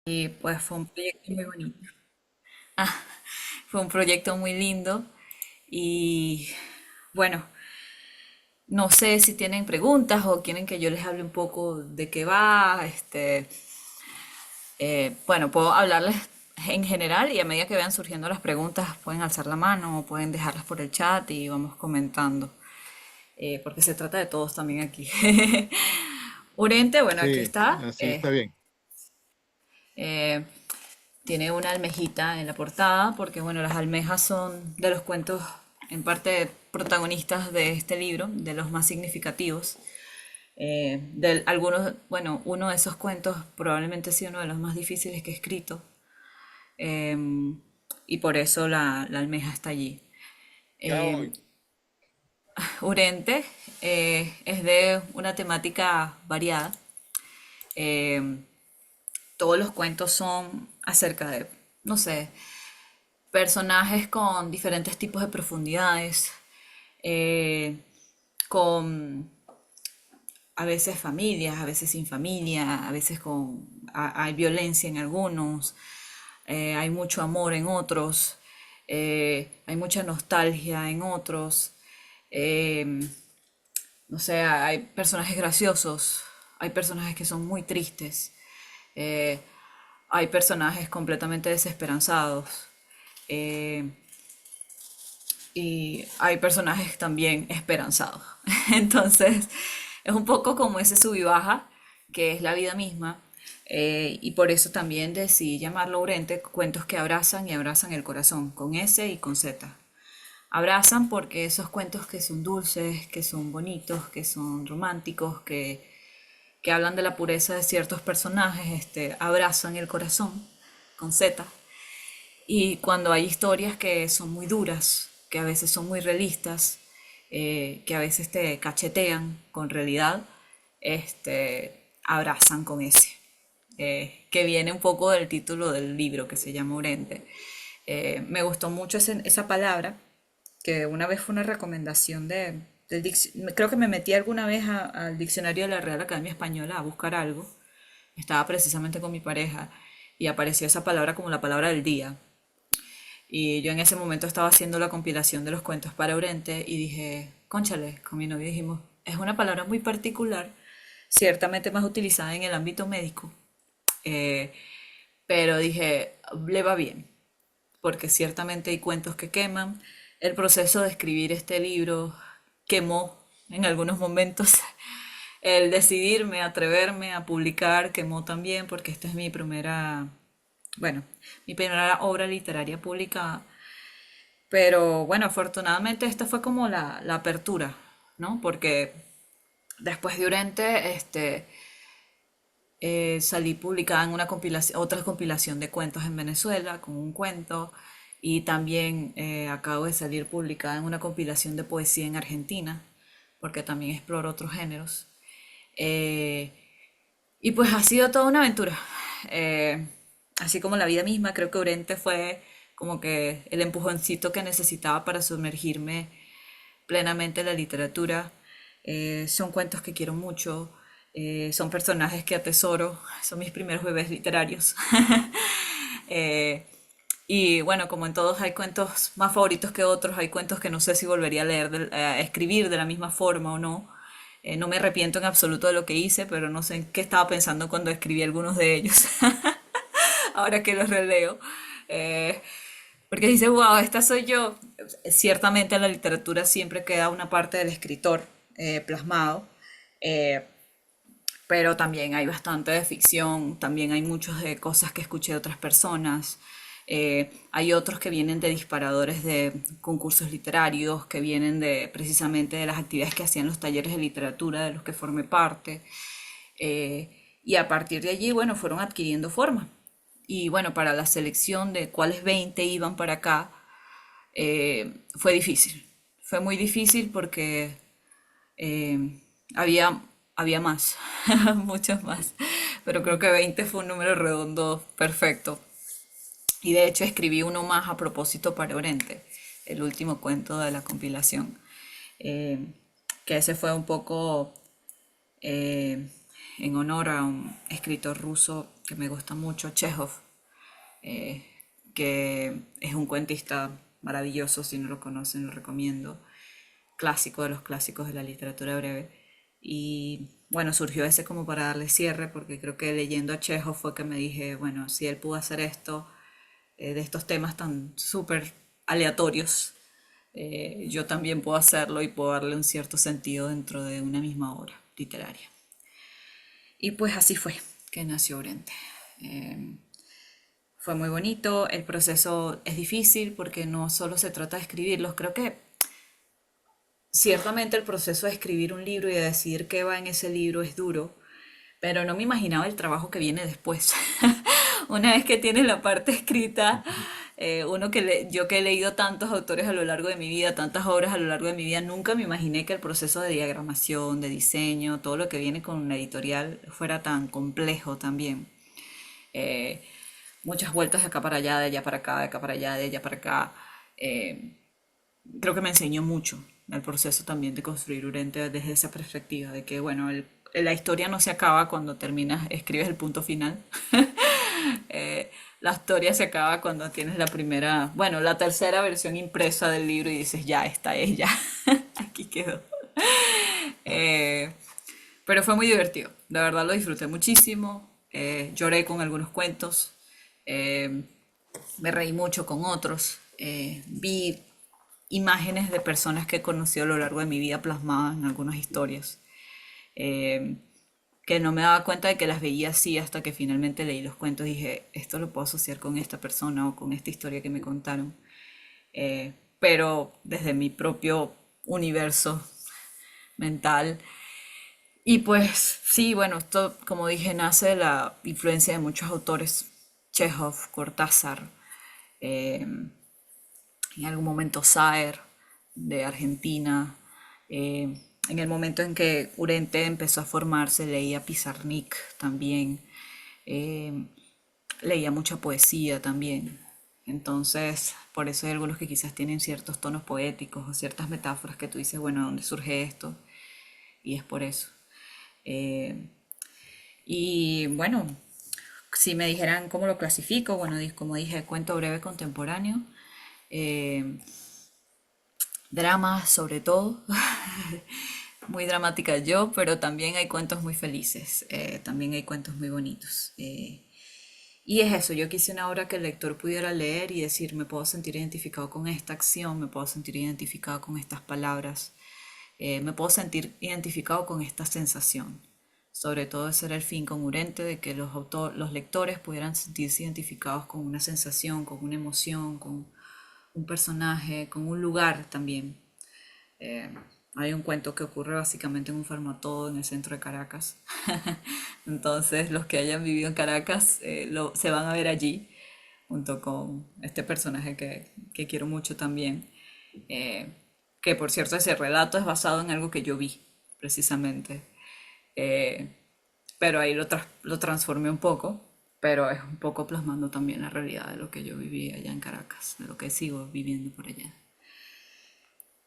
Y pues fue un proyecto muy bonito. Ah, fue un proyecto muy lindo y bueno, no sé si tienen preguntas o quieren que yo les hable un poco de qué va. Bueno, puedo hablarles en general y a medida que vean surgiendo las preguntas pueden alzar la mano o pueden dejarlas por el chat y vamos comentando, porque se trata de todos también aquí. Urente, bueno, aquí Sí, está. así está bien. Eh, Tiene una almejita en la portada porque, bueno, las almejas son de los cuentos, en parte protagonistas de este libro, de los más significativos. Algunos, bueno, uno de esos cuentos probablemente sea uno de los más difíciles que he escrito, eh, y por eso la almeja está allí. Eh, Urente es de una temática variada. Eh, todos los cuentos son acerca de, no sé, personajes con diferentes tipos de profundidades, eh, con a veces familias, a veces sin familia, a veces hay violencia en algunos, hay mucho amor en otros, hay mucha nostalgia en otros, eh, no sé, hay personajes graciosos, hay personajes que son muy tristes, eh, hay personajes completamente desesperanzados. eh, y hay personajes también esperanzados. Entonces, es un poco como ese sub y baja, que es la vida misma. Y por eso también decidí llamarlo Urente, cuentos que abrazan y abrazan el corazón, con S y con Z. Abrazan porque esos cuentos que son dulces, que son bonitos, que son románticos, que hablan de la pureza de ciertos personajes, abrazan el corazón, con Z. Y cuando hay historias que son muy duras, que a veces son muy realistas, que a veces te cachetean con realidad, abrazan con ese, que viene un poco del título del libro que se llama Urente. Me gustó mucho esa palabra, que una vez fue una recomendación creo que me metí alguna vez al diccionario de la Real Academia Española a buscar algo. Estaba precisamente con mi pareja y apareció esa palabra como la palabra del día. Y yo en ese momento estaba haciendo la compilación de los cuentos para Urente y dije, cónchale, con mi novio dijimos, es una palabra muy particular, ciertamente más utilizada en el ámbito médico, eh, pero dije, le va bien, porque ciertamente hay cuentos que queman. El proceso de escribir este libro quemó en algunos momentos. El decidirme, atreverme a publicar quemó también, porque esta es mi primera, bueno, mi primera obra literaria publicada. Pero bueno, afortunadamente esta fue como la apertura, ¿no? Porque después de Urente, salí publicada en una compilación, otra compilación de cuentos en Venezuela, con un cuento, y también acabo de salir publicada en una compilación de poesía en Argentina, porque también exploro otros géneros. Eh, y pues ha sido toda una aventura. Eh, Así como la vida misma, creo que Urente fue como que el empujoncito que necesitaba para sumergirme plenamente en la literatura. Son cuentos que quiero mucho, son personajes que atesoro, son mis primeros bebés literarios. Eh, y bueno, como en todos hay cuentos más favoritos que otros, hay cuentos que no sé si volvería a leer, a escribir de la misma forma o no. No me arrepiento en absoluto de lo que hice, pero no sé en qué estaba pensando cuando escribí algunos de ellos, ahora que los releo. Eh, Porque dice, wow, esta soy yo. Ciertamente en la literatura siempre queda una parte del escritor plasmado, eh, pero también hay bastante de ficción, también hay muchas de cosas que escuché de otras personas. Hay otros que vienen de disparadores de concursos literarios, que vienen de precisamente de las actividades que hacían los talleres de literatura de los que formé parte. Y a partir de allí, bueno, fueron adquiriendo forma. Y bueno, para la selección de cuáles 20 iban para acá, fue difícil. Fue muy difícil porque eh, había, había más, muchos más. Pero creo que 20 fue un número redondo perfecto. Y de hecho escribí uno más a propósito para Orente, el último cuento de la compilación. Eh, que ese fue un poco eh, en honor a un escritor ruso que me gusta mucho, Chekhov, eh, que es un cuentista maravilloso, si no lo conocen, lo recomiendo, clásico de los clásicos de la literatura breve. Y bueno, surgió ese como para darle cierre, porque creo que leyendo a Chekhov fue que me dije, bueno, si él pudo hacer esto, de estos temas tan súper aleatorios, yo también puedo hacerlo y puedo darle un cierto sentido dentro de una misma obra literaria. Y pues así fue que nació Urente. Eh, Fue muy bonito, el proceso es difícil porque no solo se trata de escribirlos, creo que ciertamente el proceso de escribir un libro y de decidir qué va en ese libro es duro, pero no me imaginaba el trabajo que viene después. Una vez que tienes la parte escrita, yo que he leído tantos autores a lo largo de mi vida, tantas obras a lo largo de mi vida, nunca me imaginé que el proceso de diagramación, de diseño, todo lo que viene con una editorial fuera tan complejo también. Eh, Muchas vueltas de acá para allá, de allá para acá, de acá para allá, de allá para acá. Eh, Creo que me enseñó mucho el proceso también de construir Urente desde esa perspectiva, de que, bueno, la historia no se acaba cuando terminas, escribes el punto final. La historia se acaba cuando tienes la primera, bueno, la tercera versión impresa del libro y dices, ya está ella, aquí quedó. Eh, pero fue muy divertido, de verdad lo disfruté muchísimo, lloré con algunos cuentos, eh, me reí mucho con otros, vi imágenes de personas que he conocido a lo largo de mi vida plasmadas en algunas historias, eh, que no me daba cuenta de que las veía así hasta que finalmente leí los cuentos y dije, esto lo puedo asociar con esta persona o con esta historia que me contaron, pero desde mi propio universo mental. Y pues sí, bueno, esto, como dije, nace de la influencia de muchos autores, Chekhov, Cortázar, eh, en algún momento Saer de Argentina. En el momento en que Urente empezó a formarse, leía Pizarnik también, eh, leía mucha poesía también. Entonces, por eso hay algunos que quizás tienen ciertos tonos poéticos o ciertas metáforas que tú dices, bueno, ¿dónde surge esto? Y es por eso. Eh, y bueno, si me dijeran cómo lo clasifico, bueno, como dije, cuento breve contemporáneo, eh, drama sobre todo, muy dramática yo, pero también hay cuentos muy felices, también hay cuentos muy bonitos. Y es eso, yo quise una obra que el lector pudiera leer y decir, me puedo sentir identificado con esta acción, me puedo sentir identificado con estas palabras, me puedo sentir identificado con esta sensación. Sobre todo ese era el fin con Urente, de que los lectores pudieran sentirse identificados con una sensación, con una emoción, con un personaje, con un lugar también. Eh, Hay un cuento que ocurre básicamente en un farmatodo en el centro de Caracas. Entonces los que hayan vivido en Caracas se van a ver allí, junto con este personaje que quiero mucho también. Eh, que por cierto ese relato es basado en algo que yo vi, precisamente. Eh, pero ahí lo transformé un poco, pero es un poco plasmando también la realidad de lo que yo viví allá en Caracas, de lo que sigo viviendo por allá.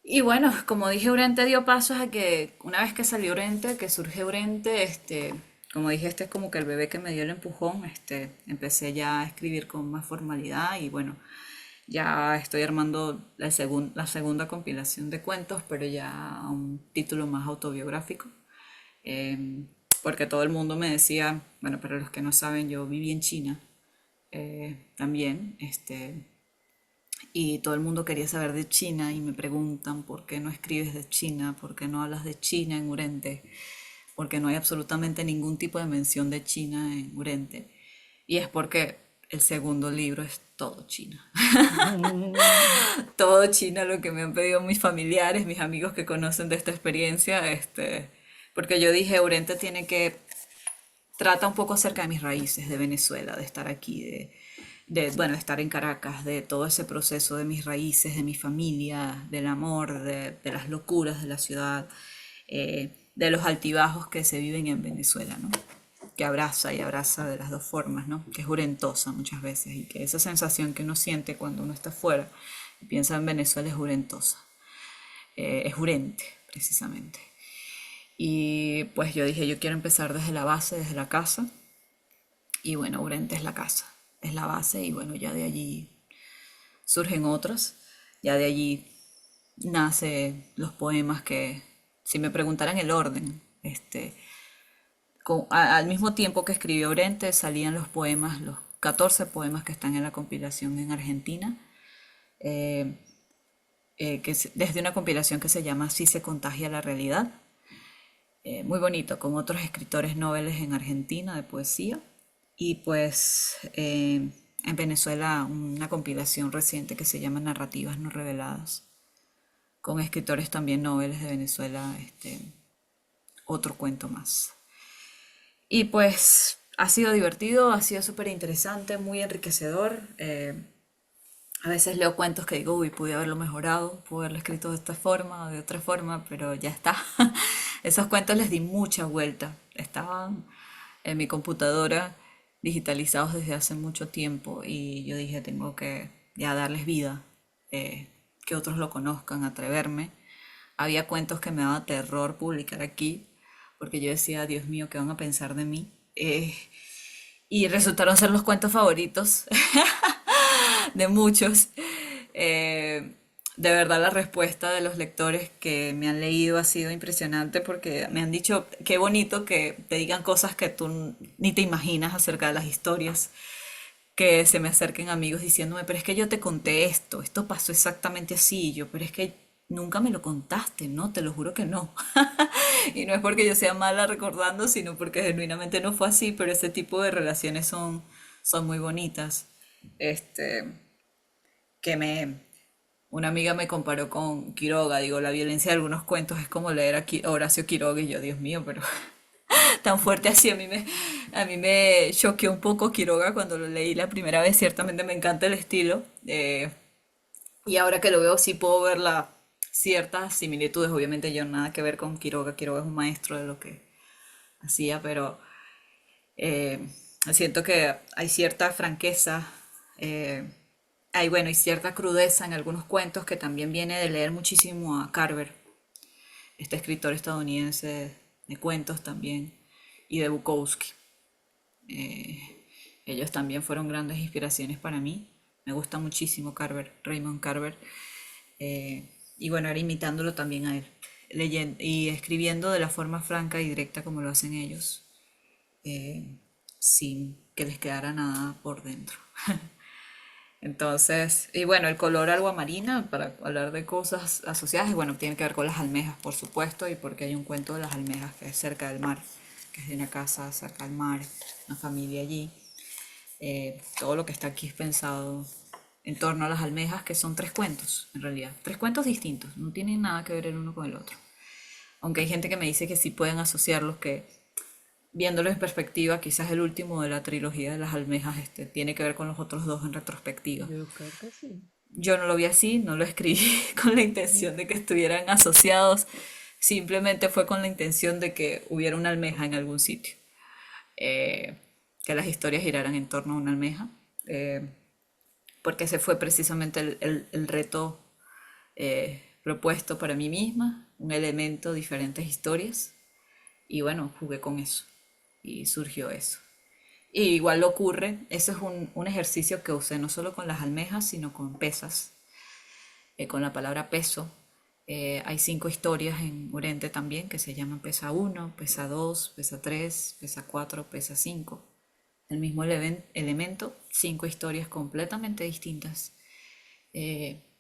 Y bueno, como dije, Urente dio pasos a que una vez que salió Urente, que surge Urente, como dije, este es como que el bebé que me dio el empujón, empecé ya a escribir con más formalidad y bueno, ya estoy armando la segunda compilación de cuentos, pero ya a un título más autobiográfico, eh, porque todo el mundo me decía, bueno, para los que no saben, yo viví en China también, y todo el mundo quería saber de China y me preguntan por qué no escribes de China, por qué no hablas de China en Urente, porque no hay absolutamente ningún tipo de mención de China en Urente. Y es porque el segundo libro es todo China. Todo China, lo que me han pedido mis familiares, mis amigos que conocen de esta experiencia, porque yo dije, Urente tiene que trata un poco acerca de mis raíces de Venezuela, de estar aquí, bueno, de estar en Caracas, de todo ese proceso de mis raíces, de mi familia, del amor, de las locuras de la ciudad, de los altibajos que se viven en Venezuela, ¿no? Que abraza y abraza de las dos formas, ¿no? Que es jurentosa muchas veces y que esa sensación que uno siente cuando uno está fuera y piensa en Venezuela es jurentosa, es jurente, precisamente. Y pues yo dije, yo quiero empezar desde la base, desde la casa, Y bueno, Urente es la casa, es la base y bueno, ya de allí surgen otros. Ya de allí nace los poemas que, si me preguntaran el orden, al mismo tiempo que escribió Urente salían los poemas, los 14 poemas que están en la compilación en Argentina, eh, desde una compilación que se llama Así se contagia la realidad, muy bonito, con otros escritores noveles en Argentina de poesía. Y pues en Venezuela una compilación reciente que se llama Narrativas no reveladas, con escritores también noveles de Venezuela, otro cuento más. Y pues ha sido divertido, ha sido súper interesante, muy enriquecedor. A veces leo cuentos que digo, uy, pude haberlo mejorado, pude haberlo escrito de esta forma o de otra forma, pero ya está. Esos cuentos les di mucha vuelta. Estaban en mi computadora digitalizados desde hace mucho tiempo y yo dije, tengo que ya darles vida, eh, que otros lo conozcan, atreverme. Había cuentos que me daba terror publicar aquí, porque yo decía, Dios mío, ¿qué van a pensar de mí? Y resultaron ser los cuentos favoritos de muchos. Eh, de verdad la respuesta de los lectores que me han leído ha sido impresionante porque me han dicho qué bonito que te digan cosas que tú ni te imaginas acerca de las historias, que se me acerquen amigos diciéndome, pero es que yo te conté esto, esto pasó exactamente así, y yo, pero es que nunca me lo contaste, ¿no? Te lo juro que no. Y no es porque yo sea mala recordando, sino porque genuinamente no fue así, pero ese tipo de relaciones son muy bonitas. Este, que una amiga me comparó con Quiroga, digo, la violencia de algunos cuentos es como leer a Horacio Quiroga y yo, Dios mío, pero tan fuerte así a mí me choqueó un poco Quiroga cuando lo leí la primera vez, ciertamente me encanta el estilo, y ahora que lo veo sí puedo ver ciertas similitudes, obviamente yo nada que ver con Quiroga, Quiroga es un maestro de lo que hacía, pero eh, siento que hay cierta franqueza, eh, hay bueno, y cierta crudeza en algunos cuentos que también viene de leer muchísimo a Carver, este escritor estadounidense de cuentos también, y de Bukowski. Ellos también fueron grandes inspiraciones para mí. Me gusta muchísimo Carver, Raymond Carver. Y bueno, era imitándolo también a él, leyendo y escribiendo de la forma franca y directa como lo hacen ellos, sin que les quedara nada por dentro. Entonces, y bueno, el color agua marina, para hablar de cosas asociadas, y bueno, tiene que ver con las almejas, por supuesto, y porque hay un cuento de las almejas que es cerca del mar, que es de una casa cerca del mar, una familia allí. Todo lo que está aquí es pensado en torno a las almejas, que son tres cuentos, en realidad. Tres cuentos distintos, no tienen nada que ver el uno con el otro. Aunque hay gente que me dice que sí pueden asociarlos, que viéndolo en perspectiva, quizás el último de la trilogía de las almejas tiene que ver con los otros dos en retrospectiva. Yo creo que sí. Yo no lo vi así, no lo escribí con la intención de que estuvieran asociados, simplemente fue con la intención de que hubiera una almeja en algún sitio, eh, que las historias giraran en torno a una almeja, porque ese fue precisamente el reto propuesto para mí misma, un elemento, diferentes historias, y bueno, jugué con eso y surgió eso. Y igual lo ocurre, eso es un ejercicio que usé no solo con las almejas, sino con pesas, con la palabra peso. Hay 5 historias en Urente también que se llaman pesa uno, pesa 2, pesa 3, pesa 4, pesa 5. El mismo elemento, 5 historias completamente distintas, que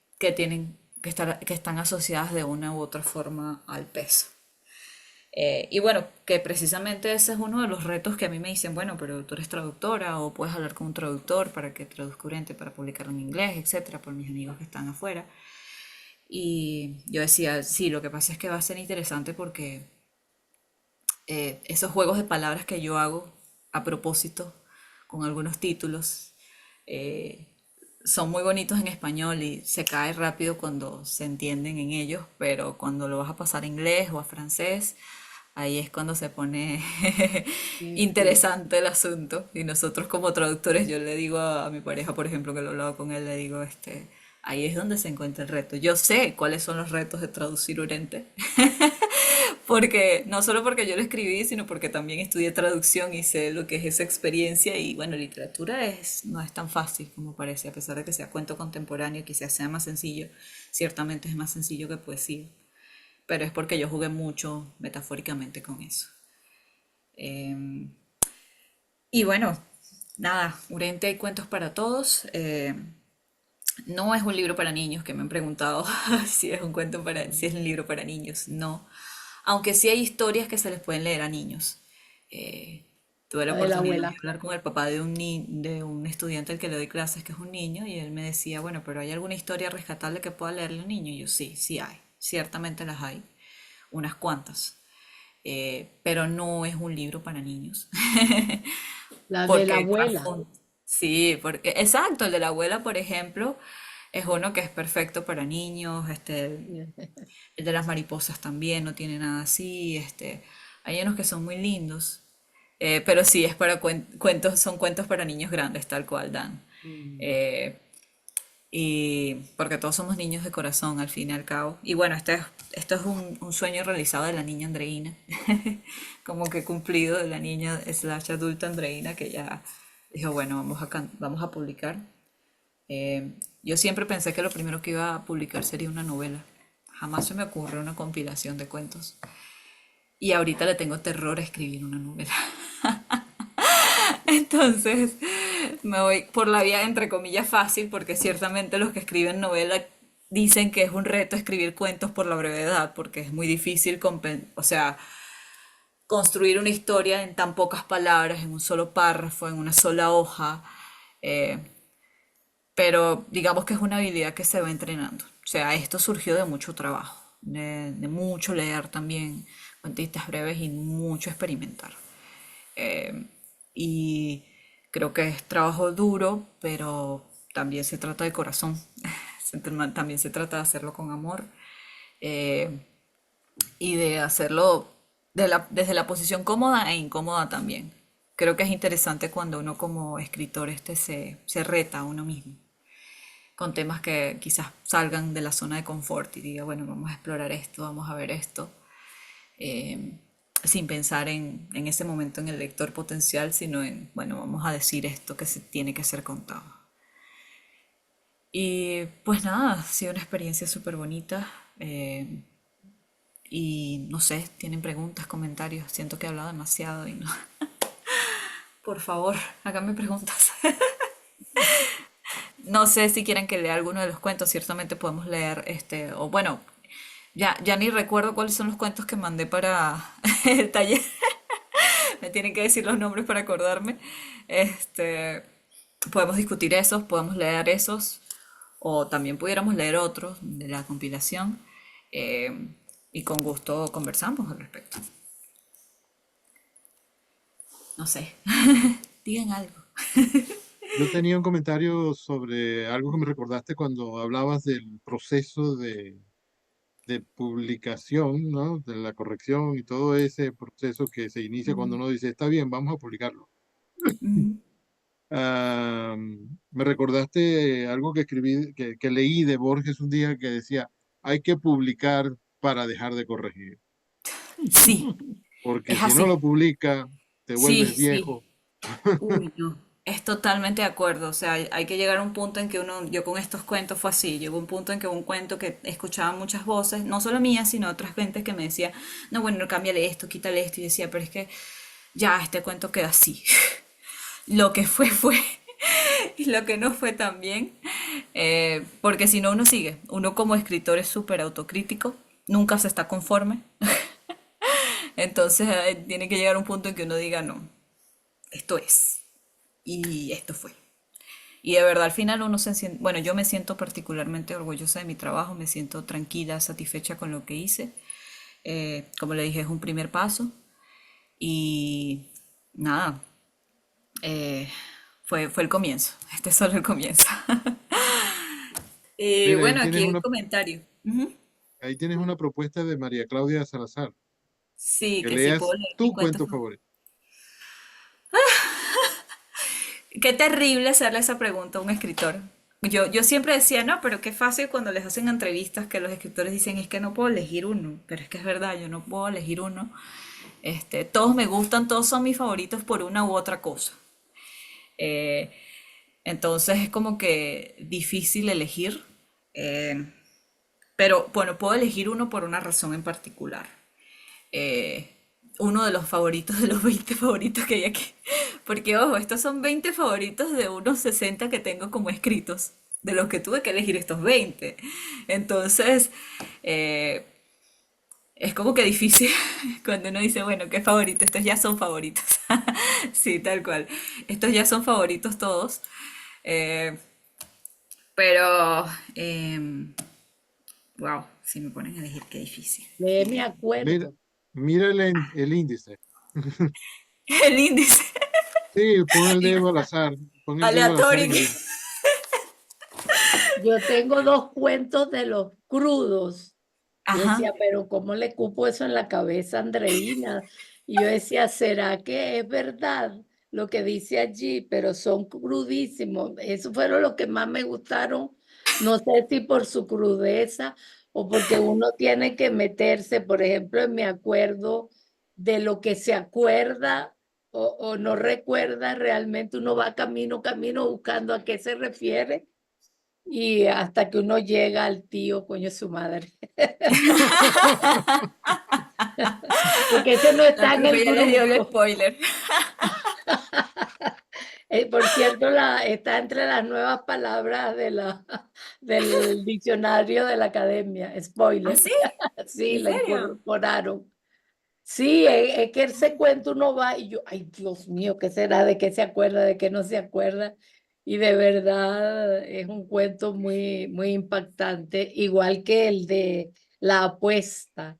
están asociadas de una u otra forma al peso. Y bueno, que precisamente ese es uno de los retos que a mí me dicen, bueno, pero tú eres traductora o puedes hablar con un traductor para que traduzca Urente para publicarlo en inglés, etcétera, por mis amigos que están afuera. Y yo decía, sí, lo que pasa es que va a ser interesante porque esos juegos de palabras que yo hago a propósito con algunos títulos eh, son muy bonitos en español y se cae rápido cuando se entienden en ellos, pero cuando lo vas a pasar a inglés o a francés, ahí es cuando se pone Sí, sí. interesante el asunto. Y nosotros como traductores, yo le digo a mi pareja, por ejemplo, que lo he hablado con él, le digo, ahí es donde se encuentra el reto. Yo sé cuáles son los retos de traducir Urente, porque no solo porque yo lo escribí, sino porque también estudié traducción y sé lo que es esa experiencia y bueno, literatura no es tan fácil como parece, a pesar de que sea cuento contemporáneo, quizás sea más sencillo, ciertamente es más sencillo que poesía, pero es porque yo jugué mucho metafóricamente con eso. Em, y bueno, nada, Urente hay cuentos para todos. No es un libro para niños, que me han preguntado si es un cuento para, si es un libro para niños. No. Aunque sí hay historias que se les pueden leer a niños. Eh, Tuve la La de la oportunidad de abuela. hablar con el papá de un estudiante al que le doy clases, que es un niño, y él me decía, bueno, pero ¿hay alguna historia rescatable que pueda leerle a un niño? Y yo, sí, sí hay. Ciertamente las hay. Unas cuantas. Pero no es un libro para niños. La de Porque la el abuela. trasfondo. Sí, porque, exacto, el de la abuela, por ejemplo, es uno que es perfecto para niños, el de las mariposas también no tiene nada así, hay unos que son muy lindos, pero sí, es para cuentos, son cuentos para niños grandes, tal cual, Dan. Mm. Eh, y porque todos somos niños de corazón, al fin y al cabo. Y bueno, esto es un sueño realizado de la niña Andreina, como que cumplido de la niña slash adulta Andreina, que ya dijo, bueno, vamos a publicar. Yo siempre pensé que lo primero que iba a publicar sería una novela. Jamás se me ocurre una compilación de cuentos. Y ahorita le tengo terror a escribir una novela. Entonces me voy por la vía entre comillas fácil, porque ciertamente los que escriben novela dicen que es un reto escribir cuentos por la brevedad, porque es muy difícil, o sea, construir una historia en tan pocas palabras, en un solo párrafo, en una sola hoja. Eh, pero digamos que es una habilidad que se va entrenando. O sea, esto surgió de mucho trabajo, de mucho leer también cuentistas breves y mucho experimentar. Y creo que es trabajo duro, pero también se trata de corazón. También se trata de hacerlo con amor eh, y de hacerlo desde la posición cómoda e incómoda también. Creo que es interesante cuando uno como escritor se reta a uno mismo con temas que quizás salgan de la zona de confort y diga, bueno, vamos a explorar esto, vamos a ver esto, eh, sin pensar en ese momento en el lector potencial, sino en, bueno, vamos a decir esto que se tiene que ser contado. Y pues nada, ha sido una experiencia súper bonita. Y no sé, tienen preguntas, comentarios. Siento que he hablado demasiado y no. Por favor, háganme preguntas. No sé si quieren que lea alguno de los cuentos, ciertamente podemos leer o bueno, ya ni recuerdo cuáles son los cuentos que mandé para el taller. Me tienen que decir los nombres para acordarme. Este, Podemos discutir esos, podemos leer esos, o también pudiéramos leer otros de la compilación, eh, y con gusto conversamos al respecto. No sé, digan algo. Yo tenía un comentario sobre algo que me recordaste cuando hablabas del proceso de publicación, ¿no? De la corrección y todo ese proceso que se inicia cuando uno dice, está bien, vamos a publicarlo. Ah, me recordaste algo que escribí, que leí de Borges un día que decía, hay que publicar para dejar de corregir, Sí, porque es si no así. lo publica, te Sí, vuelves sí. viejo. Uy, no. Es totalmente de acuerdo. O sea, hay que llegar a un punto en que uno, yo con estos cuentos fue así. Llegó un punto en que un cuento que escuchaba muchas voces, no solo mías, sino otras gentes que me decía, no, bueno, cámbiale esto, quítale esto. Y decía, pero es que ya este cuento queda así. Lo que fue, fue. Y lo que no fue también. Porque si no, uno sigue. Uno como escritor es súper autocrítico. Nunca se está conforme. Entonces tiene que llegar a un punto en que uno diga, no, esto es. Y esto fue. Y de verdad al final uno se siente, bueno, yo me siento particularmente orgullosa de mi trabajo, me siento tranquila, satisfecha con lo que hice. Como le dije, es un primer paso y nada, eh, fue el comienzo, este es solo el comienzo. Y Mira, bueno, aquí el comentario. Ujú. ahí tienes una propuesta de María Claudia Salazar, Sí, que que sí puedo leas leer mi tu cuento. cuento favorito. Qué terrible hacerle esa pregunta a un escritor. yo siempre decía, no, pero qué fácil cuando les hacen entrevistas que los escritores dicen, es que no puedo elegir uno, pero es que es verdad, yo no puedo elegir uno. Todos me gustan, todos son mis favoritos por una u otra cosa. Eh, entonces es como que difícil elegir, eh, pero bueno, puedo elegir uno por una razón en particular. Eh, Uno de los favoritos de los 20 favoritos que hay aquí. Porque, ojo, estos son 20 favoritos de unos 60 que tengo como escritos, de los que tuve que elegir estos 20. Entonces, eh, es como que difícil cuando uno dice, bueno, ¿qué favorito? Estos ya son favoritos. Sí, tal cual. Estos ya son favoritos todos. Eh, pero, wow, si me ponen a elegir, qué difícil. de mi Mira, acuerdo. mira el índice. El índice Sí, pon el dedo al azar, pon el dedo al azar aleatorio. en el índice. Yo tengo dos cuentos de los crudos. Yo Ajá. decía, pero ¿cómo le cupo eso en la cabeza a Andreina? Y yo decía, ¿será que es verdad lo que dice allí? Pero son crudísimos. Eso fueron los que más me gustaron. No sé si por su crudeza o porque uno tiene que meterse, por ejemplo, en mi acuerdo de lo que se acuerda o no recuerda realmente. Uno va camino buscando a qué se refiere y hasta que uno llega al tío, coño, su madre. Porque ese no La está en profe el ya les dio el grupo. spoiler. Por cierto, está entre las nuevas palabras del diccionario de la academia. ¿Ah, Spoiler. sí? Sí, ¿En la serio? incorporaron. Sí, es que ese cuento uno va y yo, ay, Dios mío, ¿qué será? ¿De qué se acuerda? ¿De qué no se acuerda? Y de verdad es un cuento muy impactante, igual que el de la apuesta.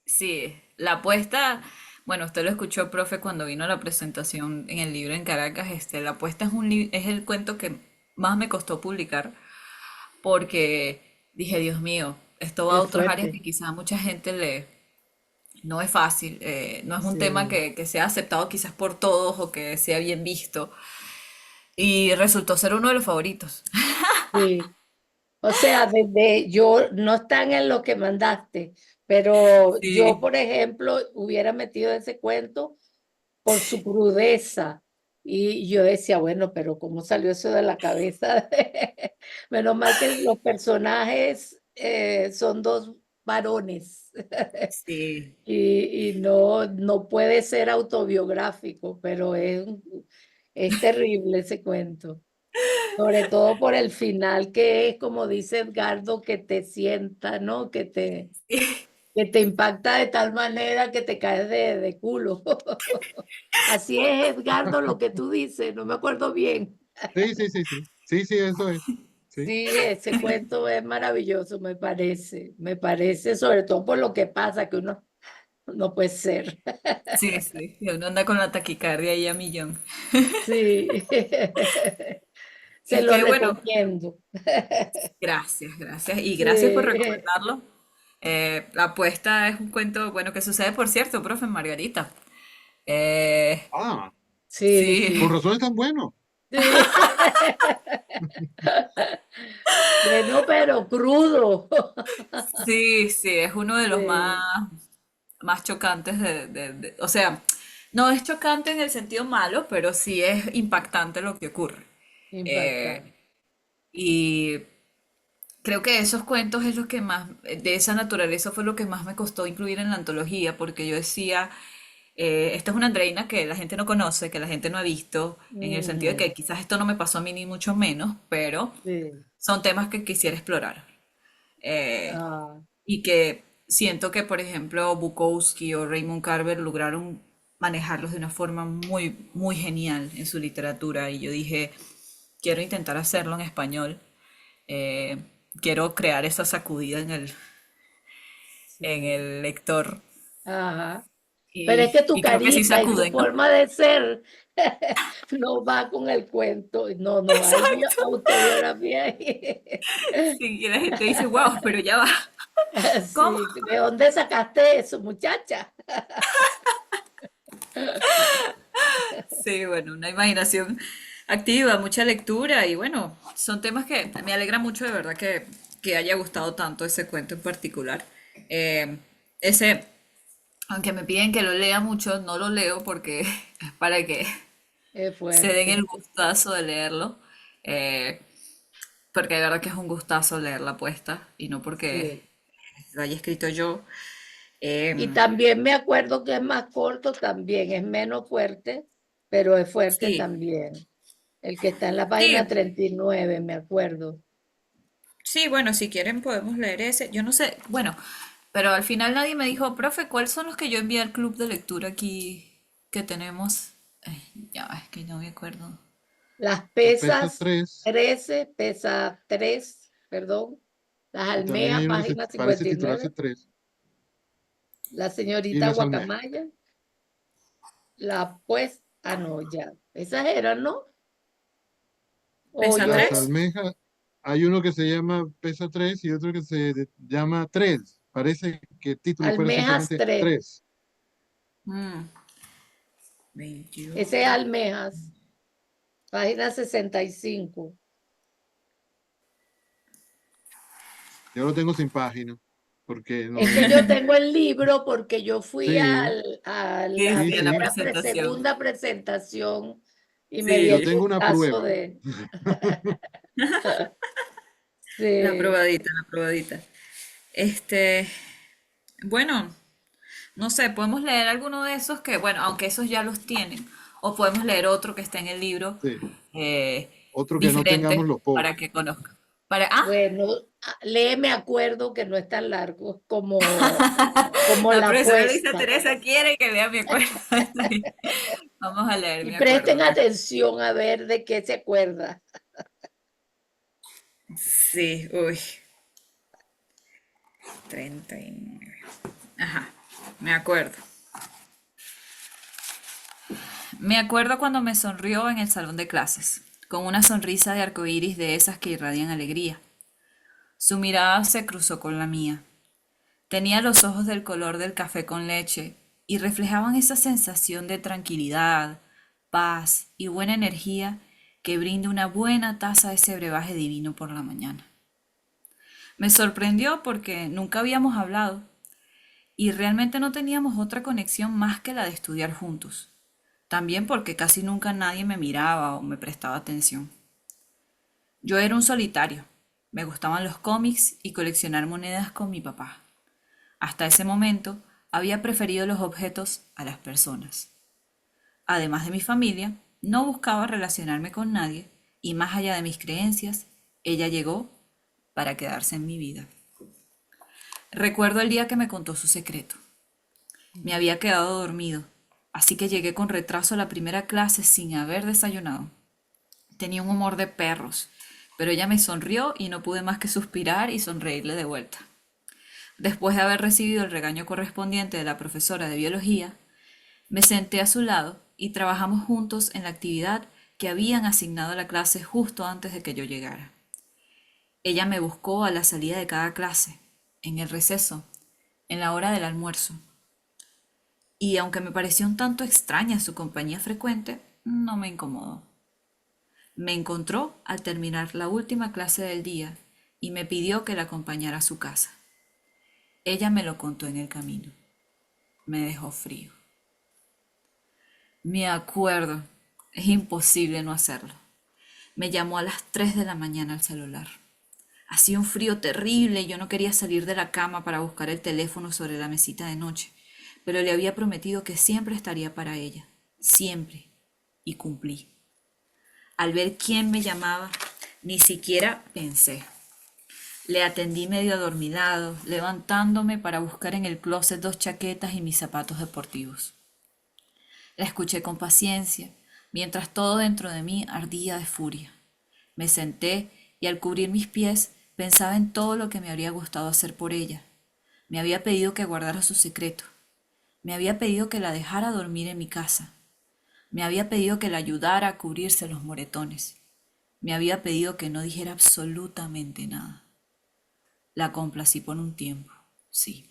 Sí, la apuesta, bueno, usted lo escuchó, profe, cuando vino a la presentación en el libro en Caracas, la apuesta es el cuento que más me costó publicar porque dije, Dios mío, esto va a Es otras áreas fuerte. que quizá a mucha gente no es fácil, no es un tema Sí, que sea aceptado quizás por todos o que sea bien visto y resultó ser uno de los favoritos. sí. O sea, desde yo no están en lo que mandaste, pero yo, Sí. por ejemplo, hubiera metido ese cuento por su crudeza. Y yo decía, bueno, pero ¿cómo salió eso de la cabeza? Menos mal que los personajes son dos varones Sí, y no puede ser autobiográfico, pero es terrible ese cuento. Sobre todo por el final que es, como dice Edgardo, que te sienta, ¿no? Que te impacta de tal manera que te caes de culo. Así es, Edgardo, lo que tú dices, no me acuerdo bien. Sí, sí, sí, sí. Sí, sí, eso es. Sí. Sí, ese cuento es maravilloso, me parece, sobre todo por lo que pasa, que uno no puede ser. sí, sí. Y uno anda con la taquicardia ahí a millón. Sí, se Es lo que bueno, recomiendo. gracias, gracias. Y gracias por Sí, recomendarlo. La apuesta es un cuento, bueno, que sucede, por cierto, profe Margarita. Eh, Ah, sí, sí, con sí. razón es tan bueno. Sí. Bueno, pero crudo. sí, sí, es uno de los Sí, más chocantes o sea, no es chocante en el sentido malo, pero sí es impactante lo que ocurre. impactante. Eh, y creo que esos cuentos es lo que más, de esa naturaleza fue lo que más me costó incluir en la antología, porque yo decía, esta es una Andreina que la gente no conoce, que la gente no ha visto, en el sentido de Ujú, que quizás esto no me pasó a mí ni mucho menos, pero sí. son temas que quisiera explorar. Eh, Ah, y que siento que, por ejemplo, Bukowski o Raymond Carver lograron manejarlos de una forma muy, muy genial en su literatura. Y yo dije, quiero intentar hacerlo en español. Eh, Quiero crear esa sacudida en sí. el lector. Ajá. Pero es que tu Y creo que sí carita y tu sacuden, ¿no? forma de ser no va con el cuento. No, no hay Exacto. autobiografía ahí. Sí, y la gente dice, wow, pero ya va. ¿Cómo? Sí, ¿de dónde sacaste eso, muchacha? Sí, bueno, una imaginación activa, mucha lectura y bueno, son temas que me alegra mucho de verdad que haya gustado tanto ese cuento en particular. Ese, aunque me piden que lo lea mucho, no lo leo porque para que Es se den fuerte. el gustazo de leerlo. eh, Porque de verdad que es un gustazo leer la apuesta y no porque Sí. lo haya escrito yo. Y Em, también me acuerdo que es más corto también, es menos fuerte, pero es fuerte sí, también. El que está en la sí, página 39, me acuerdo. sí, bueno, si quieren podemos leer ese. Yo no sé, bueno, pero al final nadie me dijo, profe, ¿cuáles son los que yo envié al club de lectura aquí que tenemos? Ya, es que no me acuerdo. Las La pesa pesas 3 13, pesa 3, perdón. Las y también almejas, hay uno que página parece cincuenta y titularse nueve. 3 La y señorita las almejas. Guacamaya, la pues, no, ya. Esas eran, ¿no? O ¿Pesa yo, Las tres? almejas, hay uno que se llama pesa 3 y otro que llama 3. Parece que el título fuera almejas simplemente 3. 3. Mm, Ese es 21. almejas, página 65. Yo lo tengo sin página porque Es no que yo es. tengo el libro porque yo fui Sí, a Sí, la sí, sí, en la sí. primera, presentación. segunda presentación y me di Yo Sí, el tengo una gustazo prueba. de... la Sí. probadita, la probadita. Este, bueno, no sé, podemos leer alguno de esos que, bueno, aunque esos ya los tienen, o podemos leer otro que está en el libro Sí. Otro que no tengamos diferente los para pobres. que conozcan. Para, Bueno, léeme acuerdo que no es tan largo como la la profesora Luisa apuesta. Teresa quiere que lea mi acuerdo. Sí. Vamos a leer Y mi acuerdo. presten atención a ver de qué se acuerda. Sí, uy, 39. Ajá, me acuerdo. Me acuerdo cuando me sonrió en el salón de clases, con una sonrisa de arcoíris de esas que irradian alegría. Su mirada se cruzó con la mía. Tenía los ojos del color del café con leche y reflejaban esa sensación de tranquilidad, paz y buena energía que brinda una buena taza de ese brebaje divino por la mañana. Me sorprendió porque nunca habíamos hablado y realmente no teníamos otra conexión más que la de estudiar juntos. También porque casi nunca nadie me miraba o me prestaba atención. Yo era un solitario. Me gustaban los cómics y coleccionar monedas con mi papá. Hasta ese momento había preferido los objetos a las personas. Además de mi familia, no buscaba relacionarme con nadie y más allá de mis creencias, ella llegó para quedarse en mi vida. Recuerdo el día que me contó su secreto. Me había quedado dormido, así que llegué con retraso a la primera clase sin haber desayunado. Tenía un humor de perros, pero ella me sonrió y no pude más que suspirar y sonreírle de vuelta. Después de haber recibido el regaño correspondiente de la profesora de biología, me senté a su lado y trabajamos juntos en la actividad que habían asignado a la clase justo antes de que yo llegara. Ella me buscó a la salida de cada clase, en el receso, en la hora del almuerzo, y aunque me pareció un tanto extraña su compañía frecuente, no me incomodó. Me encontró al terminar la última clase del día y me pidió que la acompañara a su casa. Ella me lo contó en el camino. Me dejó frío. Me acuerdo. Es imposible no hacerlo. Me llamó a las 3 de la mañana al celular. Hacía un frío terrible y yo no quería salir de la cama para buscar el teléfono sobre la mesita de noche, pero le había prometido que siempre estaría para ella. Siempre. Y cumplí. Al ver quién me llamaba, ni siquiera pensé. Le atendí medio adormilado, levantándome para buscar en el closet dos chaquetas y mis zapatos deportivos. La escuché con paciencia, mientras todo dentro de mí ardía de furia. Me senté y al cubrir mis pies pensaba en todo lo que me habría gustado hacer por ella. Me había pedido que guardara su secreto. Me había pedido que la dejara dormir en mi casa. Me había pedido que la ayudara a cubrirse los moretones. Me había pedido que no dijera absolutamente nada. La complací por un tiempo, sí.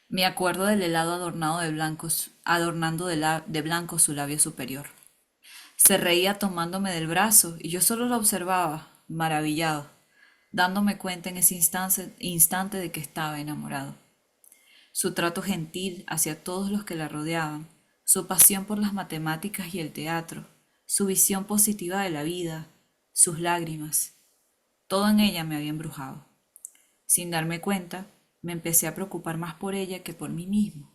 Me acuerdo del helado adornado de blancos, adornando de blanco su labio superior. Se reía tomándome del brazo y yo solo la observaba, maravillado, dándome cuenta en ese instante de que estaba enamorado. Su trato gentil hacia todos los que la rodeaban, su pasión por las matemáticas y el teatro, su visión positiva de la vida, sus lágrimas, todo en ella me había embrujado. Sin darme cuenta, me empecé a preocupar más por ella que por mí mismo.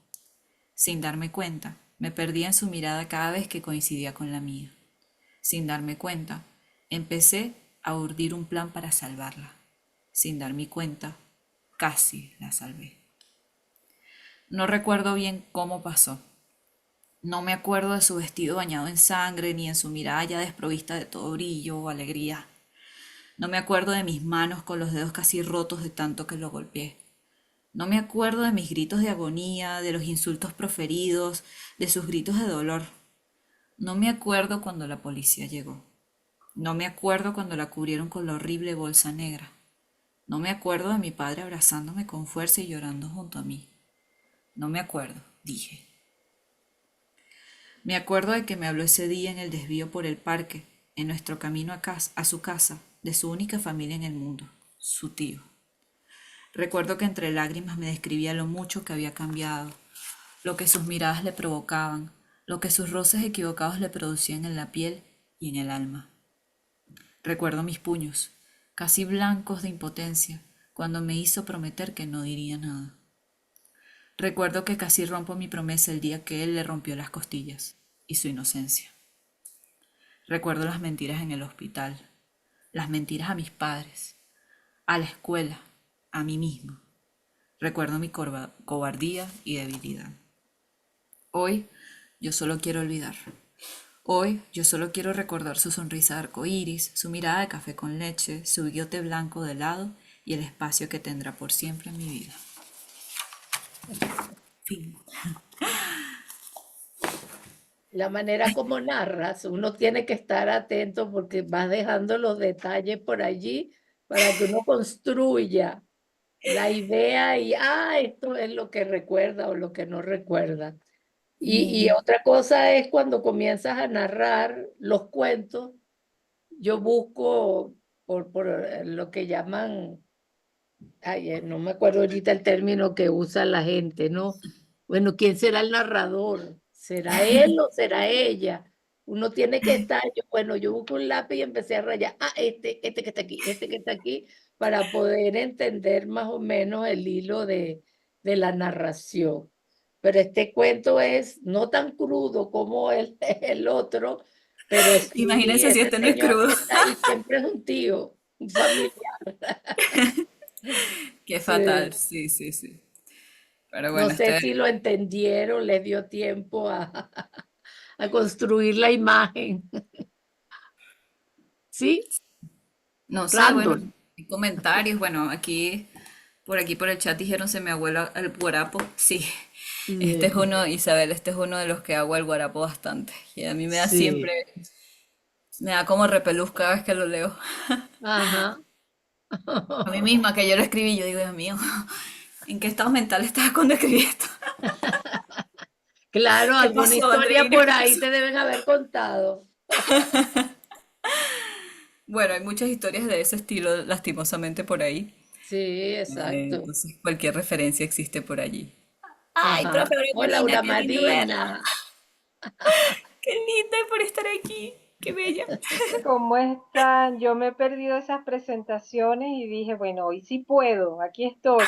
Sin darme cuenta, me perdía en su mirada cada vez que coincidía con la mía. Sin darme cuenta, empecé a urdir un plan para salvarla. Sin darme cuenta, casi la salvé. No recuerdo bien cómo pasó. No me acuerdo de su vestido bañado en sangre, ni en su mirada ya desprovista de todo brillo o alegría. No me acuerdo de mis manos con los dedos casi rotos de tanto que lo golpeé. No me acuerdo de mis gritos de agonía, de los insultos proferidos, de sus gritos de dolor. No me acuerdo cuando la policía llegó. No me acuerdo cuando la cubrieron con la horrible bolsa negra. No me acuerdo de mi padre abrazándome con fuerza y llorando junto a mí. No me acuerdo, dije. Me acuerdo de que me habló ese día en el desvío por el parque, en nuestro camino a su casa, de su única familia en el mundo, su tío. Recuerdo que entre lágrimas me describía lo mucho que había cambiado, lo que sus miradas le provocaban, lo que sus roces equivocados le producían en la piel y en el alma. Recuerdo mis puños, casi blancos de impotencia, cuando me hizo prometer que no diría nada. Recuerdo que casi rompo mi promesa el día que él le rompió las costillas y su inocencia. Recuerdo las mentiras en el hospital, las mentiras a mis padres, a la escuela, a mí mismo. Recuerdo mi cobardía y debilidad. Hoy yo solo quiero olvidar. Hoy yo solo quiero recordar su sonrisa arcoíris, su mirada de café con leche, su bigote blanco de helado y el espacio que tendrá por siempre en mi vida. Fin. La manera como narras, uno tiene que estar atento porque vas dejando los detalles por allí para que uno construya la idea y, esto es lo que recuerda o lo que no recuerda. Y otra cosa es cuando comienzas a narrar los cuentos, yo busco por lo que llaman, no me acuerdo ahorita el término que usa la gente, ¿no? Bueno, ¿quién será el narrador? ¿Será él o será ella? Uno tiene que estar, bueno, yo busco un lápiz y empecé a rayar, este que está aquí, este que está aquí, para poder entender más o menos el hilo de la narración. Pero este cuento es no tan crudo como el otro, pero sí, Imagínense si ese este no es señor crudo. que está ahí siempre es un tío, un familiar. Qué Sí. fatal, sí, sí, sí. Pero No bueno, sé si lo entendieron, les dio tiempo a construir la imagen. ¿Sí? no sé, bueno, Randall. hay comentarios, bueno, aquí por el chat dijeron se me abuela el guarapo. Sí, este es Sí. uno, Isabel, este es uno de los que hago el guarapo bastante. Y a mí me da siempre, Sí. me da como repelús cada vez que lo leo. Ajá. A mí misma que yo lo escribí, yo digo, Dios mío, ¿en qué estado mental estás cuando escribí esto? Claro, ¿Qué alguna pasó, historia Andreina? por ¿Qué ahí pasó? te deben haber contado. Bueno, hay muchas historias de ese estilo, lastimosamente, por ahí. Sí, exacto. Entonces, cualquier referencia existe por allí. Ay, Ajá. profe María Oh, Corina, Laura qué lindo verla. Marina. Qué linda por estar aquí. Qué bella. ¿Cómo están? Yo me he perdido esas presentaciones y dije, bueno, hoy sí puedo, aquí estoy.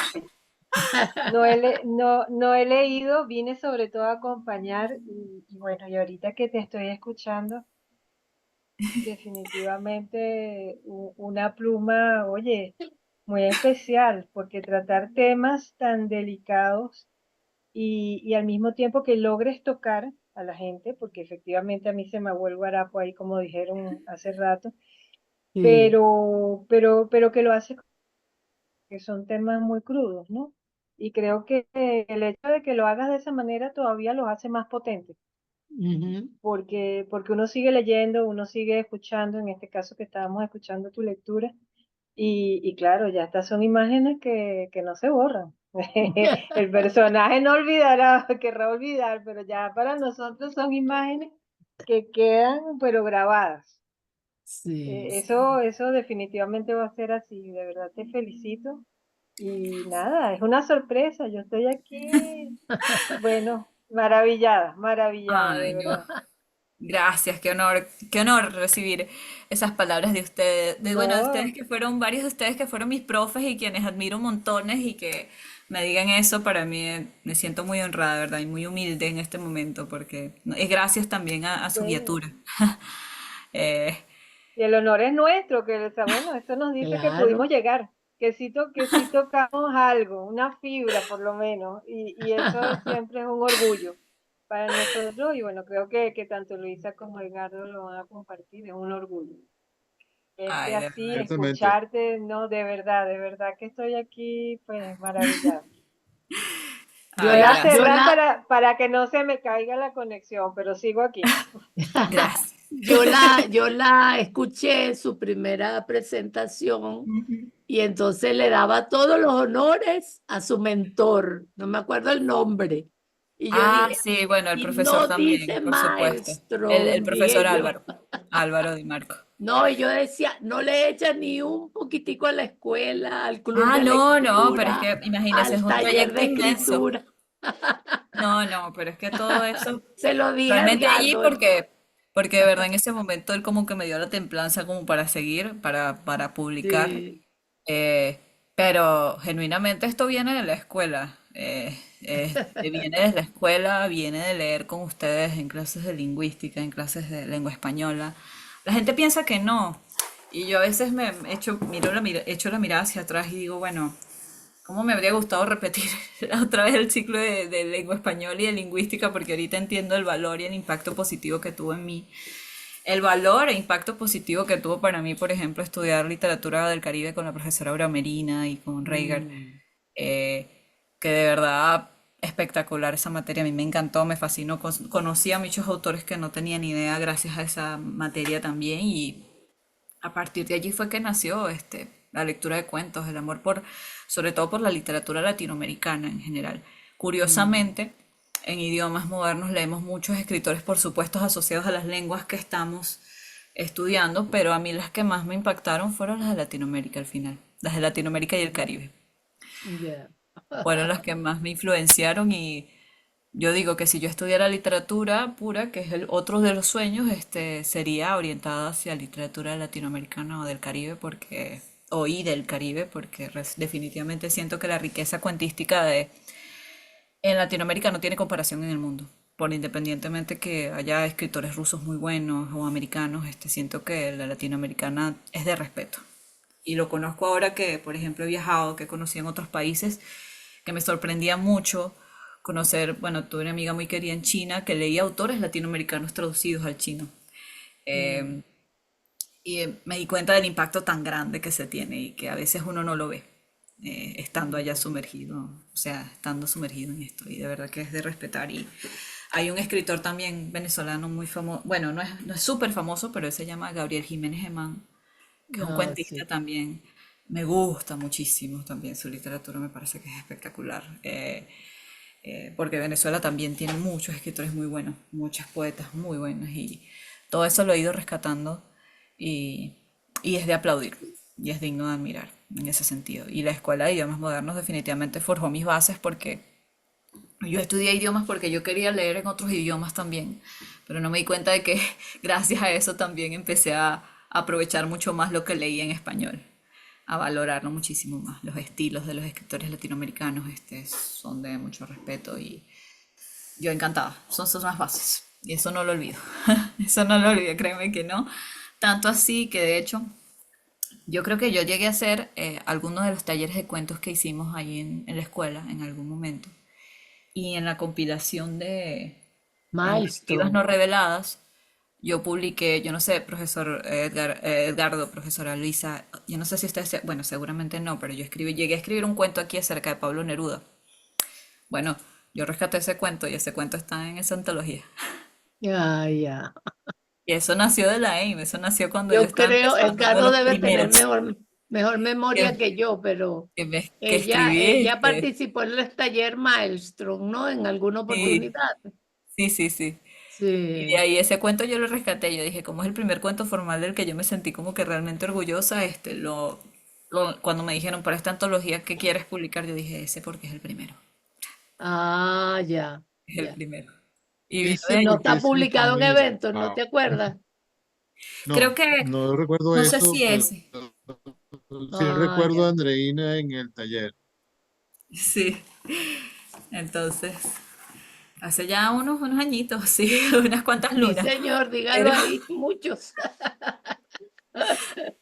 No he leído, vine sobre todo a acompañar y bueno, y ahorita que te estoy escuchando, definitivamente una pluma, oye, muy especial, porque tratar temas tan delicados y al mismo tiempo que logres tocar a la gente, porque efectivamente a mí se me vuelve el guarapo ahí, como dijeron hace rato, Sí. pero que lo hace, que son temas muy crudos, ¿no? Y creo que el hecho de que lo hagas de esa manera todavía los hace más potentes, Ujú. porque uno sigue leyendo, uno sigue escuchando, en este caso que estábamos escuchando tu lectura, y claro, ya estas son imágenes que no se borran. El personaje no olvidará, querrá olvidar, pero ya para nosotros son imágenes que quedan, pero grabadas. Sí. Eso definitivamente va a ser así. De verdad te felicito. Y nada, es una sorpresa. Yo estoy aquí, bueno, maravillada, maravillada, de Ay, no. verdad. Gracias, qué honor recibir esas palabras de ustedes, bueno, de ustedes No, que fueron, varios de ustedes que fueron mis profes y quienes admiro montones y que me digan eso, para mí me siento muy honrada, de ¿verdad? Y muy humilde en este momento porque no, es gracias también a su bueno. guiatura. Eh, Y el honor es nuestro, bueno, esto nos dice que Claro, pudimos llegar, que sí tocamos algo, una fibra por lo menos, y eso siempre es un orgullo para nosotros, y bueno, creo que tanto Luisa como Edgardo lo van a compartir, es un orgullo. Verte ay, de así, verdad. Ciertamente. escucharte, no, de verdad que estoy aquí, pues maravillada. yo Voy Ay, a la, yo gracias. cerrar la, para que no se me caiga la conexión, pero sigo aquí. Gracias. yo la escuché en su primera presentación Ujú. y entonces le daba todos los honores a su mentor, no me acuerdo el nombre. Y yo Ah, dije, sí, bueno, el y profesor no también, dice por supuesto. maestro, El dije profesor yo. Álvaro, Álvaro Di Marco. No, y yo decía, no le echan ni un poquitico a la escuela, al club Ah, de no, no, pero es lectura, que imagínese, es al un taller proyecto de inmenso. escritura. No, no, pero es que todo eso, Se lo dije a realmente allí Edgardo. porque de verdad en ese momento él como que me dio la templanza como para seguir, para publicar. Sí, eh, pero genuinamente esto viene de la escuela. Viene de la escuela, viene de leer con ustedes en clases de lingüística, en clases de lengua española. La gente piensa que no. Y yo a veces me echo la mirada hacia atrás y digo, bueno, ¿cómo me habría gustado repetir otra vez el ciclo de lengua española y de lingüística? Porque ahorita entiendo el valor y el impacto positivo que tuvo en mí. El valor e impacto positivo que tuvo para mí, por ejemplo, estudiar literatura del Caribe con la profesora Aura Merina y con Reiger, mm, que de verdad espectacular esa materia. A mí me encantó, me fascinó. Conocí a muchos autores que no tenía ni idea gracias a esa materia también y a partir de allí fue que nació la lectura de cuentos, el amor por, sobre todo por la literatura latinoamericana en general. mm. Curiosamente, en idiomas modernos leemos muchos escritores, por supuesto, asociados a las lenguas que estamos estudiando, pero a mí las que más me impactaron fueron las de Latinoamérica al final, las de Latinoamérica y el Caribe. Ya. Fueron las que más me influenciaron y yo digo que si yo estudiara literatura pura, que es el otro de los sueños, sería orientada hacia literatura latinoamericana o del Caribe, y del Caribe, porque definitivamente siento que la riqueza cuentística en Latinoamérica no tiene comparación en el mundo. Por independientemente que haya escritores rusos muy buenos o americanos, siento que la latinoamericana es de respeto. Y lo conozco ahora que, por ejemplo, he viajado, que conocí en otros países, que me sorprendía mucho conocer, bueno, tuve una amiga muy querida en China que leía autores latinoamericanos traducidos al chino. Mm. Y me di cuenta del impacto tan grande que se tiene y que a veces uno no lo ve estando allá sumergido, o sea, estando sumergido en esto. Y de verdad que es de respetar. Y hay un escritor también venezolano muy famoso, bueno, no es súper famoso, pero él se llama Gabriel Jiménez Gemán, que es un Ah, cuentista sí. también. Me gusta muchísimo también su literatura, me parece que es espectacular. Porque Venezuela también tiene muchos escritores muy buenos, muchas poetas muy buenas y todo eso lo he ido rescatando y, y es de aplaudir y es digno de admirar en ese sentido. Y la Escuela de Idiomas Modernos definitivamente forjó mis bases porque yo estudié idiomas porque yo quería leer en otros idiomas también, pero no me di cuenta de que gracias a eso también empecé a aprovechar mucho más lo que leía en español, a valorarlo muchísimo más. Los estilos de los escritores latinoamericanos son de mucho respeto y yo encantada. Son las bases y eso no lo olvido. Eso no lo olvido, créeme que no. Tanto así que de hecho yo creo que yo llegué a hacer algunos de los talleres de cuentos que hicimos ahí en la escuela en algún momento y en la compilación de narrativas Maestro. no reveladas, yo publiqué, yo no sé, profesor Edgardo, profesora Luisa, yo no sé si ustedes, bueno, seguramente no, pero llegué a escribir un cuento aquí acerca de Pablo Neruda. Bueno, yo rescaté ese cuento y ese cuento está en esa antología. Ya, ya. Y eso nació de la AIM, eso nació cuando yo Yo estaba creo, empezando, uno de Edgardo los debe tener primeros mejor memoria que, que yo, pero que escribí ella participó en el taller Maelstrom, ¿no? En alguna Sí, oportunidad. sí, sí, sí. Y de Sí. ahí ese cuento yo lo rescaté. Yo dije, como es el primer cuento formal del que yo me sentí como que realmente orgullosa, cuando me dijeron para esta antología que quieres publicar, yo dije ese porque es el primero. Ah, ya, Es el ya. primero. Y vino Ese de Y no ahí. porque está ese publicado en también, eventos, ¿no wow. te acuerdas? Creo No, que, no recuerdo no sé eso, si pero ese. sí Ah, recuerdo a ya. Andreina en el taller. Sí. Entonces, hace ya unos añitos, sí, unas cuantas Sí, lunas. señor, dígalo Pero ahí, muchos.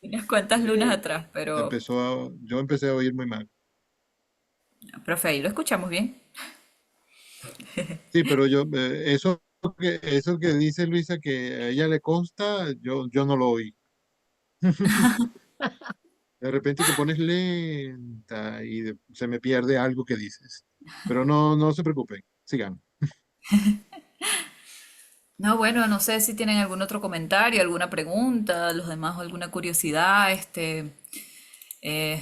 unas cuantas lunas Sí. atrás, pero, Yo empecé a oír muy mal. profe, ahí lo escuchamos bien. Sí, pero eso que dice Luisa que a ella le consta, yo no lo oí. De repente te pones lenta y se me pierde algo que dices. Pero no se preocupen, sigan. No, bueno, no sé si tienen algún otro comentario, alguna pregunta, los demás alguna curiosidad, eh,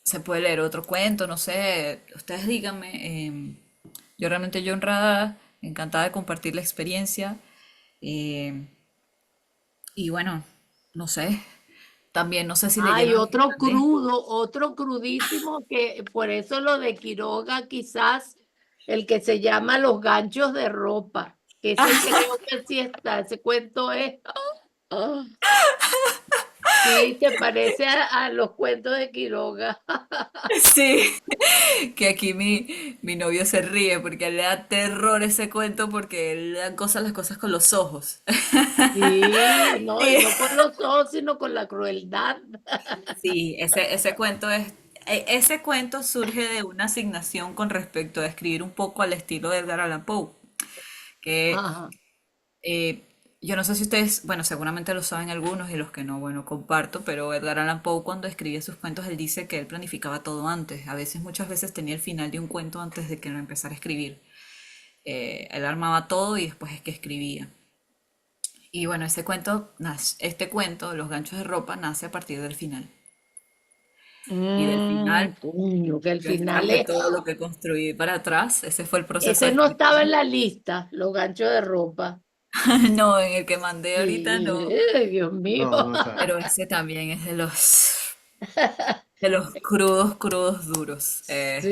se puede leer otro cuento, no sé, ustedes díganme. Yo realmente yo honrada, encantada de compartir la experiencia. eh, y bueno, no sé, también no sé si Hay leyeron otro Irlandés. crudo, otro crudísimo, que por eso lo de Quiroga, quizás el que se llama Los ganchos de ropa, que ese creo que sí está, ese cuento es, ah, sí, se parece a los cuentos de Quiroga. Sí, que aquí mi novio se ríe porque a él le da terror ese cuento porque él le dan cosas las cosas con los ojos. Sí, no, y Y no con los ojos, sino con la crueldad. sí, ese cuento ese cuento surge de una asignación con respecto a escribir un poco al estilo de Edgar Allan Poe, que Ajá. eh, yo no sé si ustedes, bueno, seguramente lo saben algunos y los que no, bueno, comparto, pero Edgar Allan Poe cuando escribía sus cuentos, él dice que él planificaba todo antes, a veces, muchas veces tenía el final de un cuento antes de que lo empezara a escribir. Él armaba todo y después es que escribía. Y bueno, este cuento, Los ganchos de ropa, nace a partir del final. Y del final Coño, que el yo final extraje es. todo lo que construí para atrás. Ese fue el proceso Ese de no estaba en escritura. la lista, los ganchos de ropa. No, en el que mandé ahorita Sí, no. Dios mío. No está. Pero ese también es de los crudos, crudos, duros. Sí,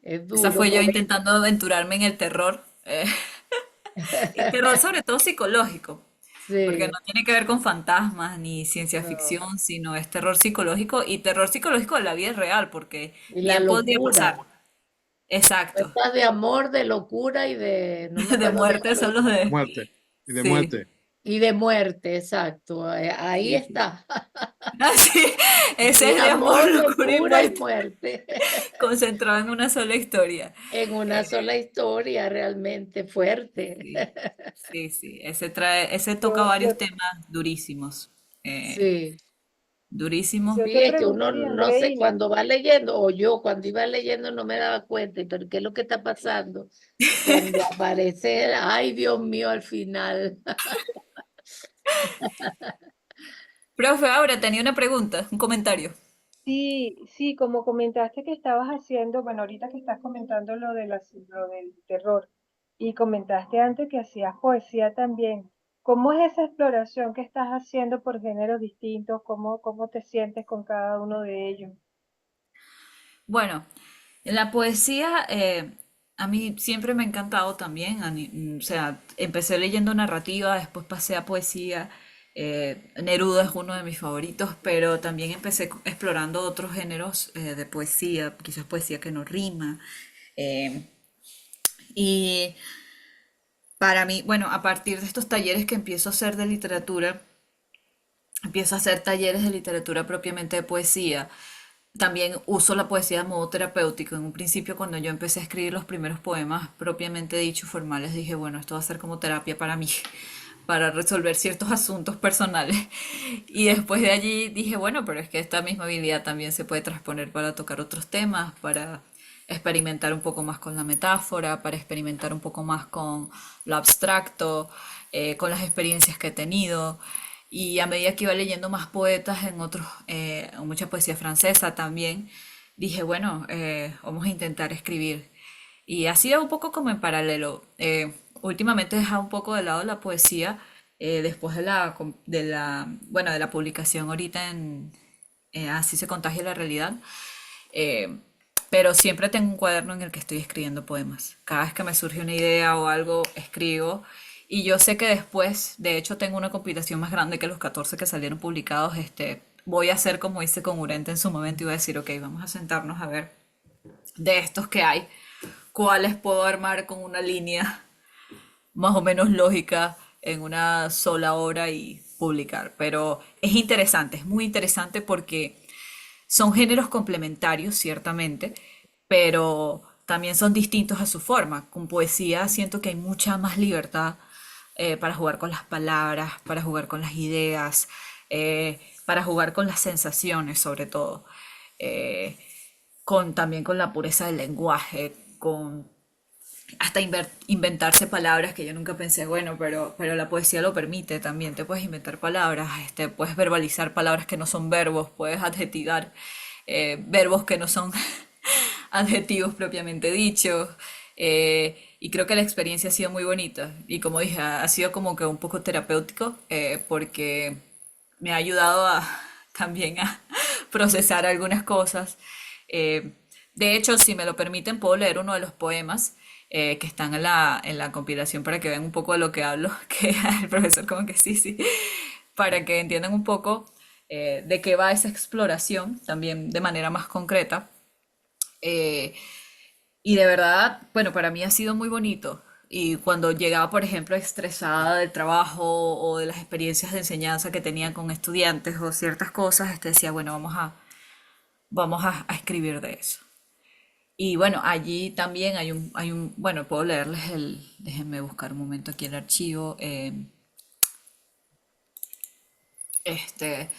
es Esa duro fue yo por eso. intentando aventurarme en el terror. Y terror sobre todo psicológico. Porque no Sí, tiene que ver con fantasmas ni ciencia no. ficción, sino es terror psicológico y terror psicológico de la vida real, porque Y la bien podría pasar. locura. Exacto. Cuentas de amor, de locura y de, no me De acuerdo de muerte cuál son los otro. de... Muerte. Y de Sí, muerte. Y de muerte, exacto. Ahí sí, sí. está. Ah, sí, ese Sí, es de amor, amor, locura y locura y muerte, muerte. concentrado en una sola historia. En una sola historia realmente fuerte. Sí, sí, sí. Ese toca Yo, varios yo, temas durísimos. eh, Sí. durísimos. yo Sí, te es que uno preguntaría, no sé, Andreina, cuando va leyendo, o yo cuando iba leyendo no me daba cuenta, pero ¿qué es lo que está pasando? Cuando aparece, ay Dios mío, al final. Profe, ahora tenía una pregunta, un comentario. sí, sí, como comentaste que estabas haciendo, bueno, ahorita que estás comentando lo del terror, y comentaste antes que hacías poesía también. ¿Cómo es esa exploración que estás haciendo por géneros distintos? ¿Cómo te sientes con cada uno de ellos? Bueno, la poesía a mí siempre me ha encantado también. O sea, empecé leyendo narrativa, después pasé a poesía. Neruda es uno de mis favoritos, pero también empecé explorando otros géneros de poesía, quizás poesía que no rima. eh, y para mí, bueno, a partir de estos talleres que empiezo a hacer de literatura, empiezo a hacer talleres de literatura propiamente de poesía. También uso la poesía de modo terapéutico. En un principio, cuando yo empecé a escribir los primeros poemas propiamente dichos, formales, dije, bueno, esto va a ser como terapia para mí, para resolver ciertos asuntos personales. Y después de allí dije, bueno, pero es que esta misma habilidad también se puede transponer para tocar otros temas, para experimentar un poco más con la metáfora, para experimentar un poco más con lo abstracto, con las experiencias que he tenido. Y a medida que iba leyendo más poetas en otros, mucha poesía francesa también, dije, bueno, vamos a intentar escribir. Y ha sido un poco como en paralelo. últimamente he dejado un poco de lado la poesía después de bueno, de la publicación ahorita en Así se contagia la realidad. Eh, pero siempre tengo un cuaderno en el que estoy escribiendo poemas. Cada vez que me surge una idea o algo, escribo. Y yo sé que después, de hecho, tengo una compilación más grande que los 14 que salieron publicados. Voy a hacer como hice con Urente en su momento y voy a decir, ok, vamos a sentarnos a ver de estos que hay, cuáles puedo armar con una línea más o menos lógica en una sola hora y publicar. Pero es interesante, es muy interesante porque son géneros complementarios, ciertamente, pero también son distintos a su forma. Con poesía siento que hay mucha más libertad para jugar con las palabras, para jugar con las ideas, para jugar con las sensaciones, sobre todo. Eh, también con la pureza del lenguaje, con hasta inventarse palabras que yo nunca pensé, bueno, pero la poesía lo permite también, te puedes inventar palabras, puedes verbalizar palabras que no son verbos, puedes adjetivar verbos que no son adjetivos propiamente dichos, y creo que la experiencia ha sido muy bonita, y como dije, ha sido como que un poco terapéutico, porque me ha ayudado también a procesar algunas cosas. Eh, de hecho, si me lo permiten, puedo leer uno de los poemas que están en la compilación para que vean un poco de lo que hablo, que el profesor como que sí, sí, para que entiendan un poco de qué va esa exploración, también de manera más concreta. Eh, y de verdad, bueno, para mí ha sido muy bonito. Y cuando llegaba, por ejemplo, estresada del trabajo o de las experiencias de enseñanza que tenía con estudiantes o ciertas cosas, decía, bueno, a escribir de eso. Y bueno, allí también bueno, puedo leerles déjenme buscar un momento aquí el archivo. Este,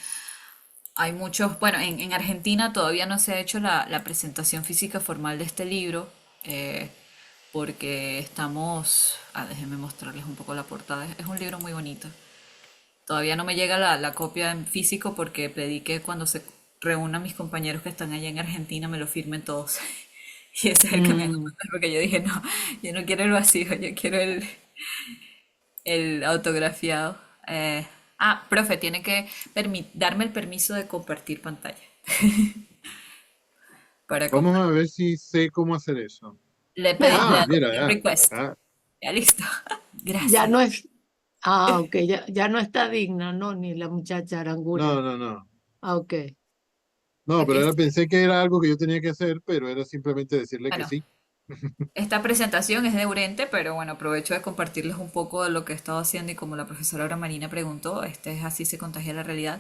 hay muchos, bueno, en Argentina todavía no se ha hecho la presentación física formal de este libro, porque déjenme mostrarles un poco la portada, es un libro muy bonito. Todavía no me llega la copia en físico porque pedí que cuando se reúnan mis compañeros que están allá en Argentina me lo firmen todos. Y ese es el que me hago Mm, mandar porque yo dije, no, yo no quiero el vacío, yo quiero el autografiado. Profe, tiene que darme el permiso de compartir pantalla para Vamos a compartir. ver si sé cómo hacer eso. Le Ah, mira, adopté un ya. request. Ah, Ya listo. ya Gracias. no es, ok, ya no está digna, ¿no? Ni la muchacha no, Aranguren. no, no. Ok. No, Aquí pero está. pensé que era algo que yo tenía que hacer, pero era simplemente decirle que Bueno, sí. esta presentación es de Urente, pero bueno, aprovecho de compartirles un poco de lo que he estado haciendo y como la profesora Aura Marina preguntó, es Así se contagia la realidad.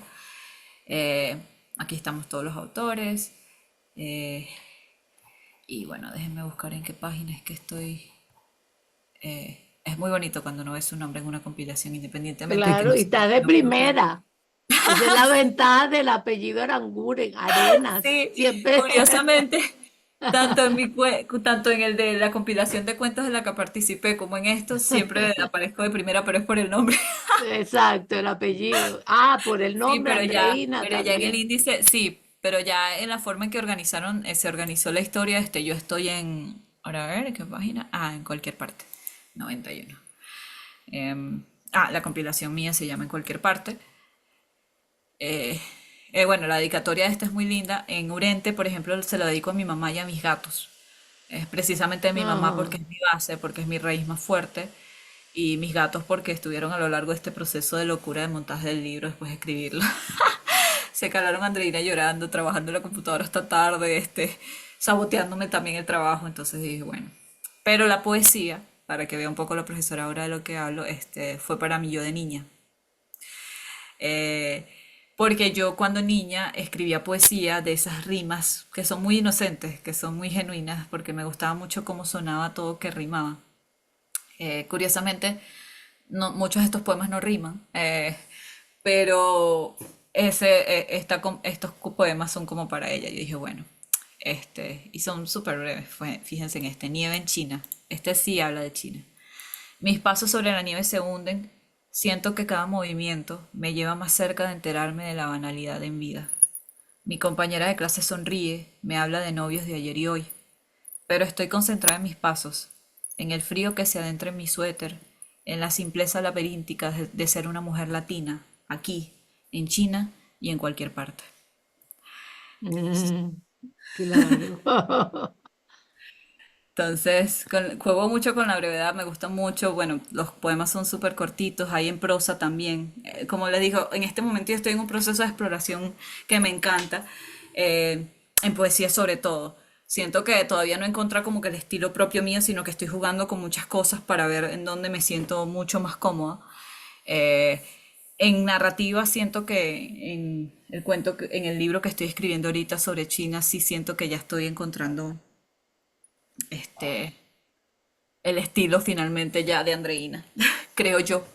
Eh, Aquí estamos todos los autores. eh, y bueno, déjenme buscar en qué página es que estoy. Es muy bonito cuando no ves su nombre en una compilación, independientemente de que Claro, no y sea está el de nombre autor. primera. Esa es la ventaja del apellido Aranguren, Arenas. Sí, Siempre. curiosamente, tanto en el de la compilación de cuentos de la que participé como en esto, siempre aparezco de primera, pero es por el nombre. Exacto, el apellido. Ah, por el Sí, nombre, Andreina pero ya en el también. índice, sí, pero ya en la forma en que se organizó la historia, yo estoy ahora a ver, ¿en qué página? En cualquier parte, 91. La compilación mía se llama En cualquier parte. Eh, bueno, la dedicatoria de esta es muy linda. En Urente, por ejemplo, se lo dedico a mi mamá y a mis gatos. Es precisamente a mi mamá porque Ah, es mi base, porque es mi raíz más fuerte. Y mis gatos porque estuvieron a lo largo de este proceso de locura de montaje del libro después de escribirlo. Se calaron Andreina llorando, trabajando en la computadora hasta tarde, saboteándome también el trabajo. Entonces dije, bueno. Pero la poesía, para que vea un poco la profesora ahora de lo que hablo, fue para mí yo de niña. Eh, Porque yo cuando niña escribía poesía de esas rimas que son muy inocentes, que son muy genuinas, porque me gustaba mucho cómo sonaba todo que rimaba. Curiosamente, muchos de estos poemas no riman, pero estos poemas son como para ella. Yo dije, bueno, y son súper breves. Fíjense en Nieve en China. Este sí habla de China. Mis pasos sobre la nieve se hunden. Siento que cada movimiento me lleva más cerca de enterarme de la banalidad en vida. Mi compañera de clase sonríe, me habla de novios de ayer y hoy, pero estoy concentrada en mis pasos. en el frío que se adentra en mi suéter, en la simpleza laberíntica de ser una mujer latina, aquí, en China y en cualquier parte. Mm, claro. Entonces, juego mucho con la brevedad, me gusta mucho. Bueno, los poemas son súper cortitos, hay en prosa también. Como les digo, en este momento yo estoy en un proceso de exploración que me encanta, en poesía sobre todo. Siento que todavía no he encontrado como que el estilo propio mío, sino que estoy jugando con muchas cosas para ver en dónde me siento mucho más cómoda. Eh, en narrativa siento que en el cuento, en el libro que estoy escribiendo ahorita sobre China, sí siento que ya estoy encontrando este, el estilo finalmente ya de Andreina, creo yo,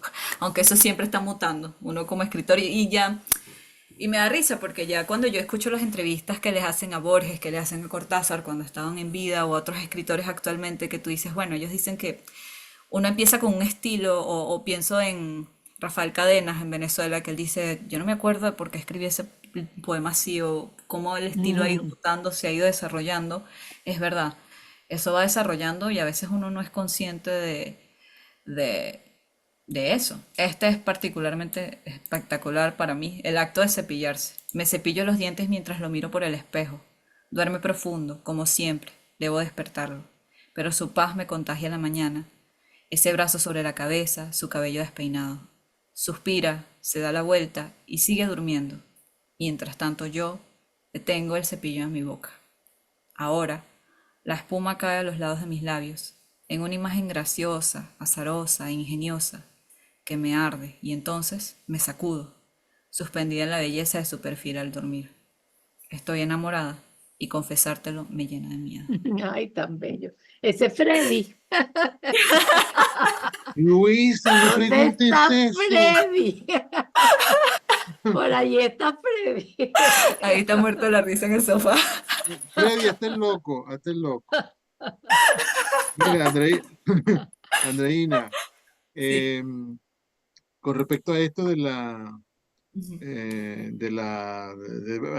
aunque eso siempre está mutando, uno como escritor y ya, y me da risa porque ya cuando yo escucho las entrevistas que les hacen a Borges, que le hacen a Cortázar cuando estaban en vida o a otros escritores actualmente, que tú dices, bueno, ellos dicen que uno empieza con un estilo o pienso en Rafael Cadenas en Venezuela, que él dice, yo no me acuerdo de por qué escribí ese poema así o cómo el estilo ha ido Mm, mutando, se ha ido desarrollando, es verdad, eso va desarrollando y a veces uno no es consciente de, de eso. Este es particularmente espectacular para mí, el acto de cepillarse. Me cepillo los dientes mientras lo miro por el espejo. Duerme profundo, como siempre, debo despertarlo, pero su paz me contagia la mañana. Ese brazo sobre la cabeza, su cabello despeinado. Suspira, se da la vuelta y sigue durmiendo. Mientras tanto yo detengo el cepillo en mi boca. Ahora, la espuma cae a los lados de mis labios, en una imagen graciosa, azarosa e ingeniosa, que me arde y entonces me sacudo, suspendida en la belleza de su perfil al dormir. Estoy enamorada y confesártelo me llena de miedo. ay, tan bello. Ese es Freddy. Luisa, no ¿Dónde preguntes está eso. Freddy? Por ahí está Freddy. Ahí está muerto de la risa en el sofá. Freddy, hasta el loco, hasta el loco. Mira, Andreina, Sí. em, con respecto a esto Ujú, de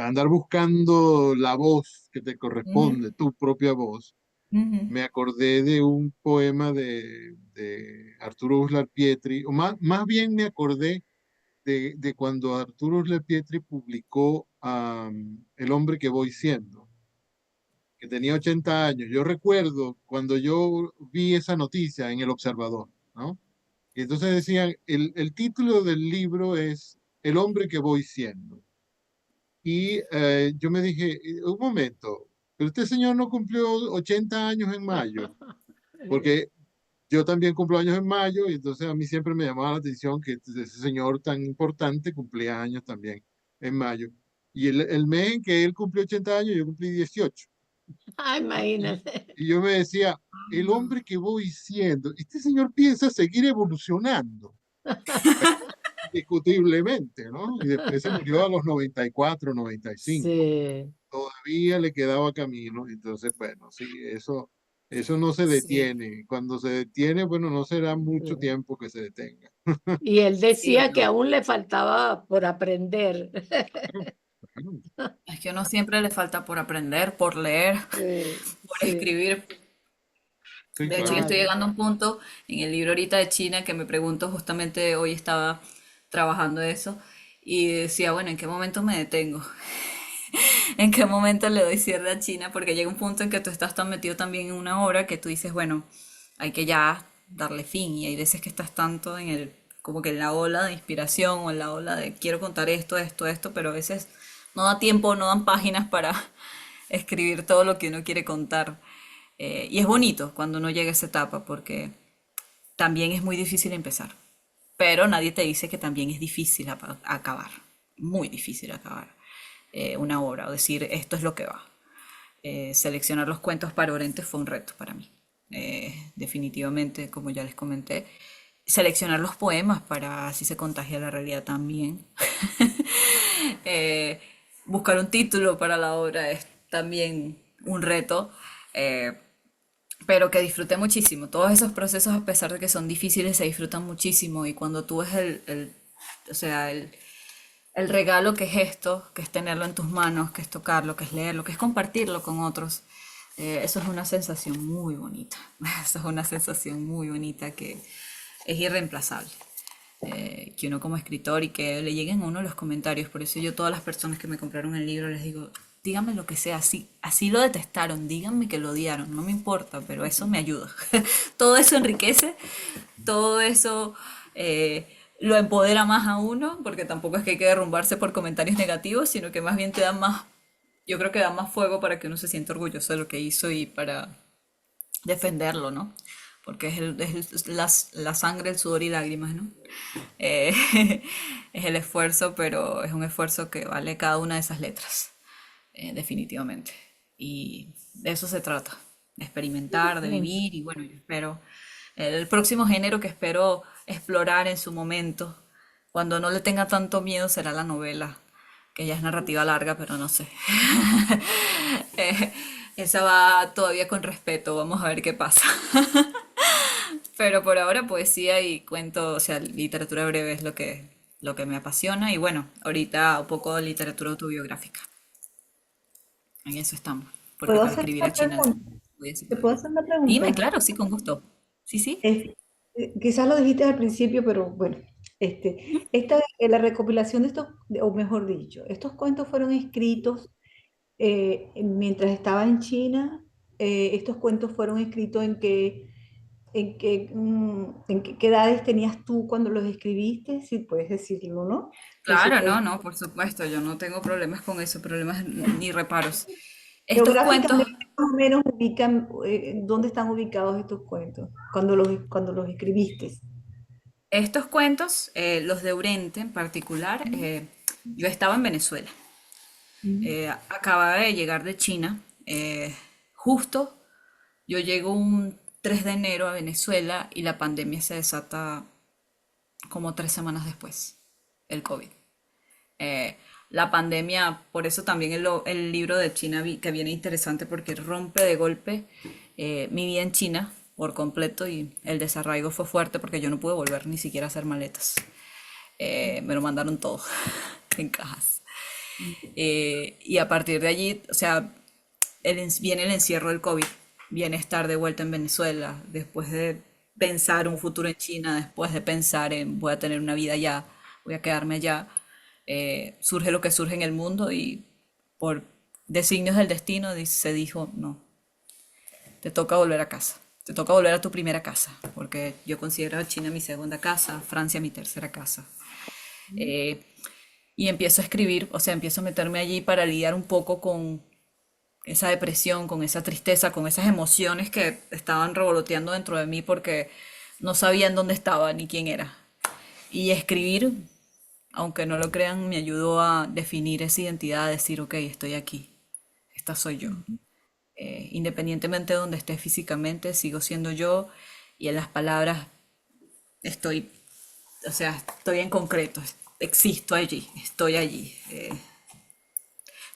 andar buscando la voz que te ujú, corresponde, tu propia voz, ujú, me acordé de un poema de Arturo Uslar Pietri, o más bien me acordé de cuando Arturo Uslar Pietri publicó El hombre que voy siendo, que tenía 80 años. Yo recuerdo cuando yo vi esa noticia en El Observador, ¿no? Y entonces decían, el título del libro es El hombre que voy siendo. Y yo me dije, un momento, pero este señor no cumplió 80 años en mayo, porque yo también cumplo años en mayo y entonces a mí siempre me llamaba la atención que ese señor tan importante cumplía años también en mayo. Y el mes en que él cumplió 80 años, yo cumplí 18. Ah, Y, imagínate. y yo me decía, el hombre que voy siendo, este señor piensa seguir evolucionando, indiscutiblemente, ¿no? Y después se murió a los 94, 95. Sí, Todavía le quedaba camino, entonces, bueno, sí, eso no se sí, detiene. Cuando se detiene, bueno, no será mucho sí. tiempo que se detenga. Y él sí, decía que no. aún le faltaba por aprender. Claro, claro. Es que a uno siempre le falta por aprender, por leer, Sí, por sí, escribir. Sí, De hecho, yo claro. estoy claro. llegando a un punto en el libro ahorita de China que me pregunto, justamente hoy estaba trabajando eso y decía, bueno, ¿en qué momento me detengo? ¿En qué momento le doy cierre a China? Porque llega un punto en que tú estás tan metido también en una obra que tú dices, bueno, hay que ya darle fin. Y hay veces que estás tanto en el, como que en la ola de inspiración o en la ola de quiero contar esto, esto, esto, pero a veces no da tiempo, no dan páginas para escribir todo lo que uno quiere contar. Y es bonito cuando uno llega a esa etapa porque también es muy difícil empezar. Pero nadie te dice que también es difícil acabar. Muy difícil acabar una obra o decir esto es lo que va. Seleccionar los cuentos para Orente fue un reto para mí. Definitivamente, como ya les comenté. Seleccionar los poemas para así se contagia la realidad también. Eh, Buscar un título para la obra es también un reto. Eh, pero que disfruté muchísimo. Todos esos procesos, a pesar de que son difíciles, se disfrutan muchísimo. Y cuando tú ves o sea, el regalo que es esto, que es tenerlo en tus manos, que es tocarlo, que es leerlo, que es compartirlo con otros, Eso es una sensación muy bonita. Eso es una sensación muy bonita que es irreemplazable. Que uno como escritor y que le lleguen a uno los comentarios. Por eso yo a todas las personas que me compraron el libro les digo, díganme lo que sea, así lo detestaron, díganme que lo odiaron, no me importa, pero eso me ayuda. Todo eso enriquece, todo eso lo empodera más a uno, porque tampoco es que hay que derrumbarse por comentarios negativos, sino que más bien te dan más, yo creo que da más fuego para que uno se sienta orgulloso de lo que hizo y para defenderlo, ¿no? Porque la sangre, el sudor y lágrimas, ¿no? Eh, es el esfuerzo, pero es un esfuerzo que vale cada una de esas letras, definitivamente. Y de eso se trata, de experimentar, de Mm. vivir, y bueno, yo espero, el próximo género que espero explorar en su momento, cuando no le tenga tanto miedo, será la novela, que ya es narrativa larga, pero no sé. Eh, esa va todavía con respeto, vamos a ver qué pasa. Pero por ahora poesía y cuento, o sea, literatura breve es lo que me apasiona y bueno, ahorita un poco de literatura autobiográfica. En eso estamos, porque ¿Puedo para hacer escribir a una China pregunta? voy a ¿Te citar. puedo hacer una Dime, pregunta? claro, sí, con gusto. Sí, sí. Es- Quizás lo dijiste al principio, pero bueno, la recopilación de estos, o mejor dicho, estos cuentos fueron escritos mientras estaba en China. Estos cuentos fueron escritos qué edades tenías tú cuando los escribiste, si puedes decirlo, ¿no? Claro, no, no, por supuesto, yo no tengo problemas con eso, problemas ni reparos. Estos cuentos, Geográficamente, más o menos ubican, ¿dónde están ubicados estos cuentos cuando los escribiste? los de Urente en particular, yo estaba en Venezuela. Acababa de llegar de China. Justo yo llego un 3 de enero a Venezuela y la pandemia se desata como 3 semanas después, el COVID. Eh, la pandemia, por eso también el libro de China que viene interesante porque rompe de golpe mi vida en China por completo y el desarraigo fue fuerte porque yo no pude volver ni siquiera a hacer maletas. Me lo mandaron todo en cajas. Y a partir de allí, o sea, viene el encierro del COVID, viene estar de vuelta en Venezuela, después de pensar un futuro en China, después de pensar en voy a tener una vida allá, voy a quedarme allá, surge lo que surge en el mundo y por designios del destino se dijo, no, te toca volver a casa, te toca volver a tu primera casa, porque yo considero a China mi segunda casa, Francia mi tercera casa. Eh, y empiezo a escribir, o sea, empiezo a meterme allí para lidiar un poco con esa depresión, con esa tristeza, con esas emociones que estaban revoloteando dentro de mí porque no sabía en dónde estaba ni quién era. Y escribir, aunque no lo crean, me ayudó a definir esa identidad, a decir, ok, estoy aquí, esta soy yo. Independientemente de donde esté físicamente, sigo siendo yo y en las palabras estoy, o sea, estoy en concreto, existo allí, estoy allí.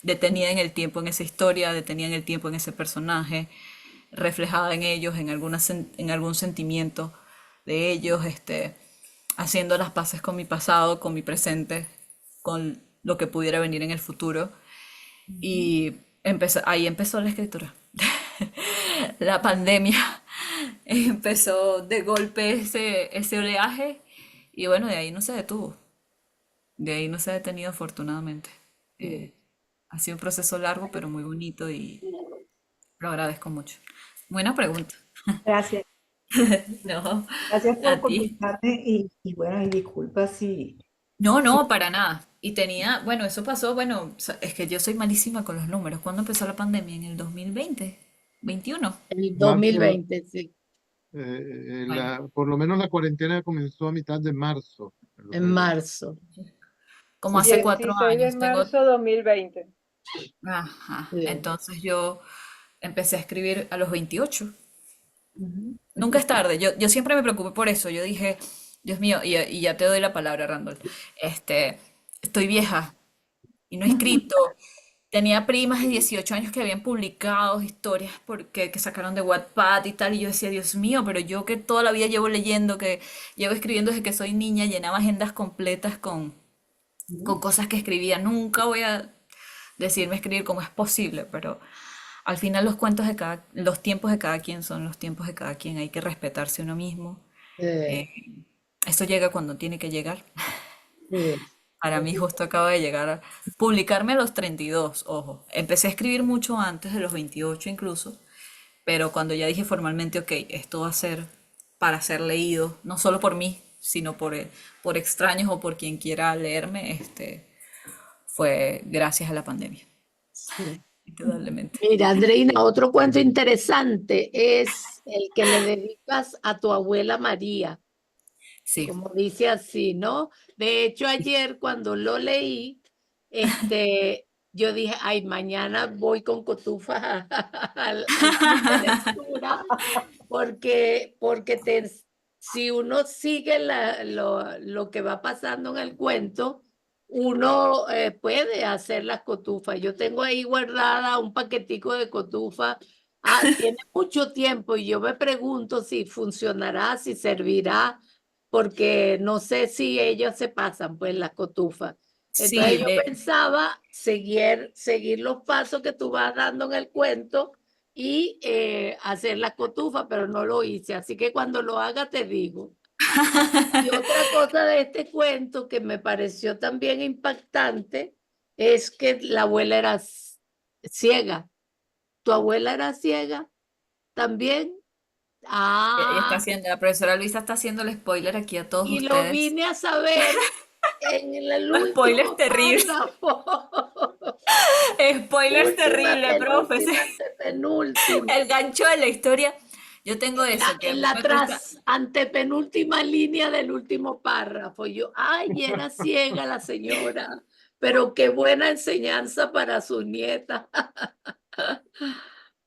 Detenida en el tiempo en esa historia, detenida en el tiempo en ese personaje, reflejada en ellos, en algún sentimiento de ellos, haciendo las paces con mi pasado, con mi presente, con lo que pudiera venir en el futuro. Y ahí empezó la escritura. La pandemia empezó de golpe ese oleaje y bueno, de ahí no se detuvo. De ahí no se ha detenido afortunadamente. Eh, Ha sido un proceso largo, pero muy bonito y lo agradezco mucho. Buena pregunta. Gracias. No, Gracias por a ti. contestarme y bueno, y disculpa si, No, si no, para nada. Y tenía, bueno, eso pasó, bueno, es que yo soy malísima con los números. ¿Cuándo empezó la pandemia? ¿En el 2020? ¿21? El Marzo, 2020, sí, Bueno, por lo menos la cuarentena comenzó a mitad de marzo del en 2020. marzo. como Sí, hace sí, 16 de 4 años. marzo 2020. Ajá. sí. Entonces yo empecé a escribir a los 28. Ujú. Nunca es tarde. Yo siempre me preocupé por eso. Yo dije, Dios mío, y ya te doy la palabra, Randall. Estoy vieja y no he escrito. Tenía primas de 18 años que habían publicado historias que sacaron de Wattpad y tal, y yo decía, Dios mío, pero yo que toda la vida llevo leyendo, que llevo escribiendo desde que soy niña, llenaba agendas completas con cosas que escribía. Nunca voy a decirme escribir cómo es posible, pero al final los tiempos de cada quien son los tiempos de cada quien, hay que respetarse uno mismo. Eh, Eh, Esto llega cuando tiene que llegar. sí. Para mí justo acaba de llegar a publicarme a los 32, ojo. Empecé a escribir mucho antes de los 28 incluso, pero cuando ya dije formalmente, ok, esto va a ser para ser leído, no solo por mí, sino por extraños o por quien quiera leerme, fue gracias a la pandemia, Sí. indudablemente. Mira, Andreina, otro cuento interesante es el que le dedicas a tu abuela María, Sí. como dice así, ¿no? De hecho, ayer cuando lo leí, yo dije, ay, mañana voy con cotufas al club de lectura, porque si uno sigue lo que va pasando en el cuento, uno puede hacer las cotufas. Yo tengo ahí guardada un paquetico de cotufas. Ah, tiene mucho tiempo y yo me pregunto si funcionará, si servirá, porque no sé si ellos se pasan, pues, las cotufas. Sí, Entonces yo pensaba seguir los pasos que tú vas dando en el cuento y hacer la cotufa, pero no lo hice. Así que cuando lo haga te digo. Y otra cosa de este cuento que me pareció también impactante es que la abuela era ciega. ¿Tu abuela era ciega también? ella está Ah, haciendo, la profesora Luisa está haciendo el spoiler aquí a todos y lo ustedes. vine a saber en el Spoiler último terrible, párrafo. spoiler Última, terrible, profe. penúltima, antepenúltima. El gancho de la historia. Yo tengo En la, eso, que a en mí la me cuesta. antepenúltima línea del último párrafo. Yo, ay, era ciega la señora, pero qué buena enseñanza para su nieta.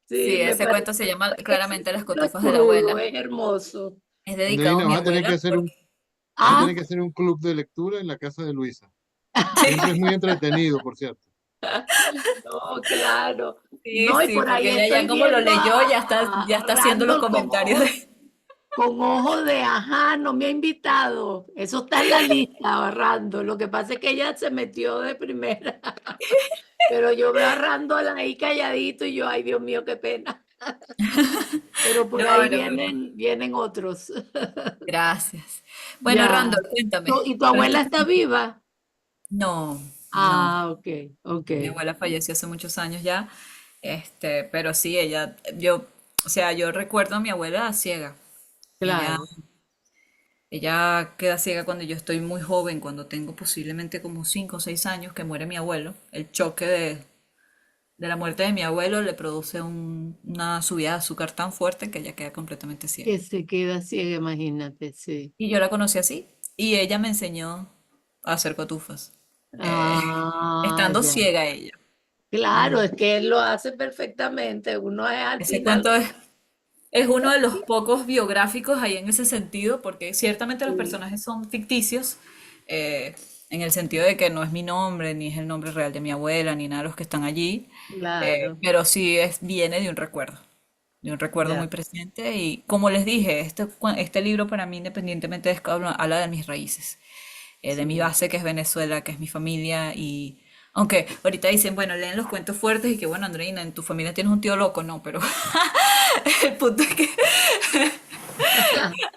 Sí, Sí, me ese parece cuento se llama que ese claramente Las libro es cotufas de la crudo, abuela. es hermoso. Es dedicado a Andreina, mi vas a tener que abuela hacer porque... vas a Ah, tener que hacer un club de lectura en la casa de Luisa. Siempre es muy entretenido, por cierto. no, claro. Sí, No, y sí, por ahí porque ella ya estoy como lo viendo leyó, ya a está haciendo los Randall comentarios de... con ojos de, ajá, no me ha invitado. Eso está en la lista, Randall. Lo que pasa es que ella se metió de primera. Pero yo veo a Randall ahí calladito y yo, ay, Dios mío, qué pena. Pero por No, ahí no, pero... vienen otros. Gracias. Bueno, Ya. Randall, cuéntame. ¿Y tu ¿Cuál es tu... abuela está viva? No, no. Ah, ok, ok. Mi abuela falleció hace muchos años ya. Pero sí, o sea, yo recuerdo a mi abuela ciega. Ella Claro. Ella queda ciega cuando yo estoy muy joven, cuando tengo posiblemente como 5 o 6 años que muere mi abuelo. El choque de la muerte de mi abuelo le produce una subida de azúcar tan fuerte que ella queda completamente ciega. Que se queda ciega, imagínate, sí. Y yo la conocí así. Y ella me enseñó a hacer cotufas. eh, Ah, estando ya. ciega ella. Claro, es que él lo hace perfectamente. Uno es al Ese final. cuento es uno de los pocos biográficos ahí en ese sentido, porque ciertamente los Sí, personajes son ficticios, eh, en el sentido de que no es mi nombre, ni es el nombre real de mi abuela, ni nada de los que están allí, claro, pero sí viene de un recuerdo muy ya. presente. Y como les dije, este libro para mí, independientemente de esto, habla de mis raíces, de mi Sí. base, que es Venezuela, que es mi familia. Y aunque ahorita dicen, bueno, leen los cuentos fuertes y que, bueno, Andreina, en tu familia tienes un tío loco, no, pero el punto es que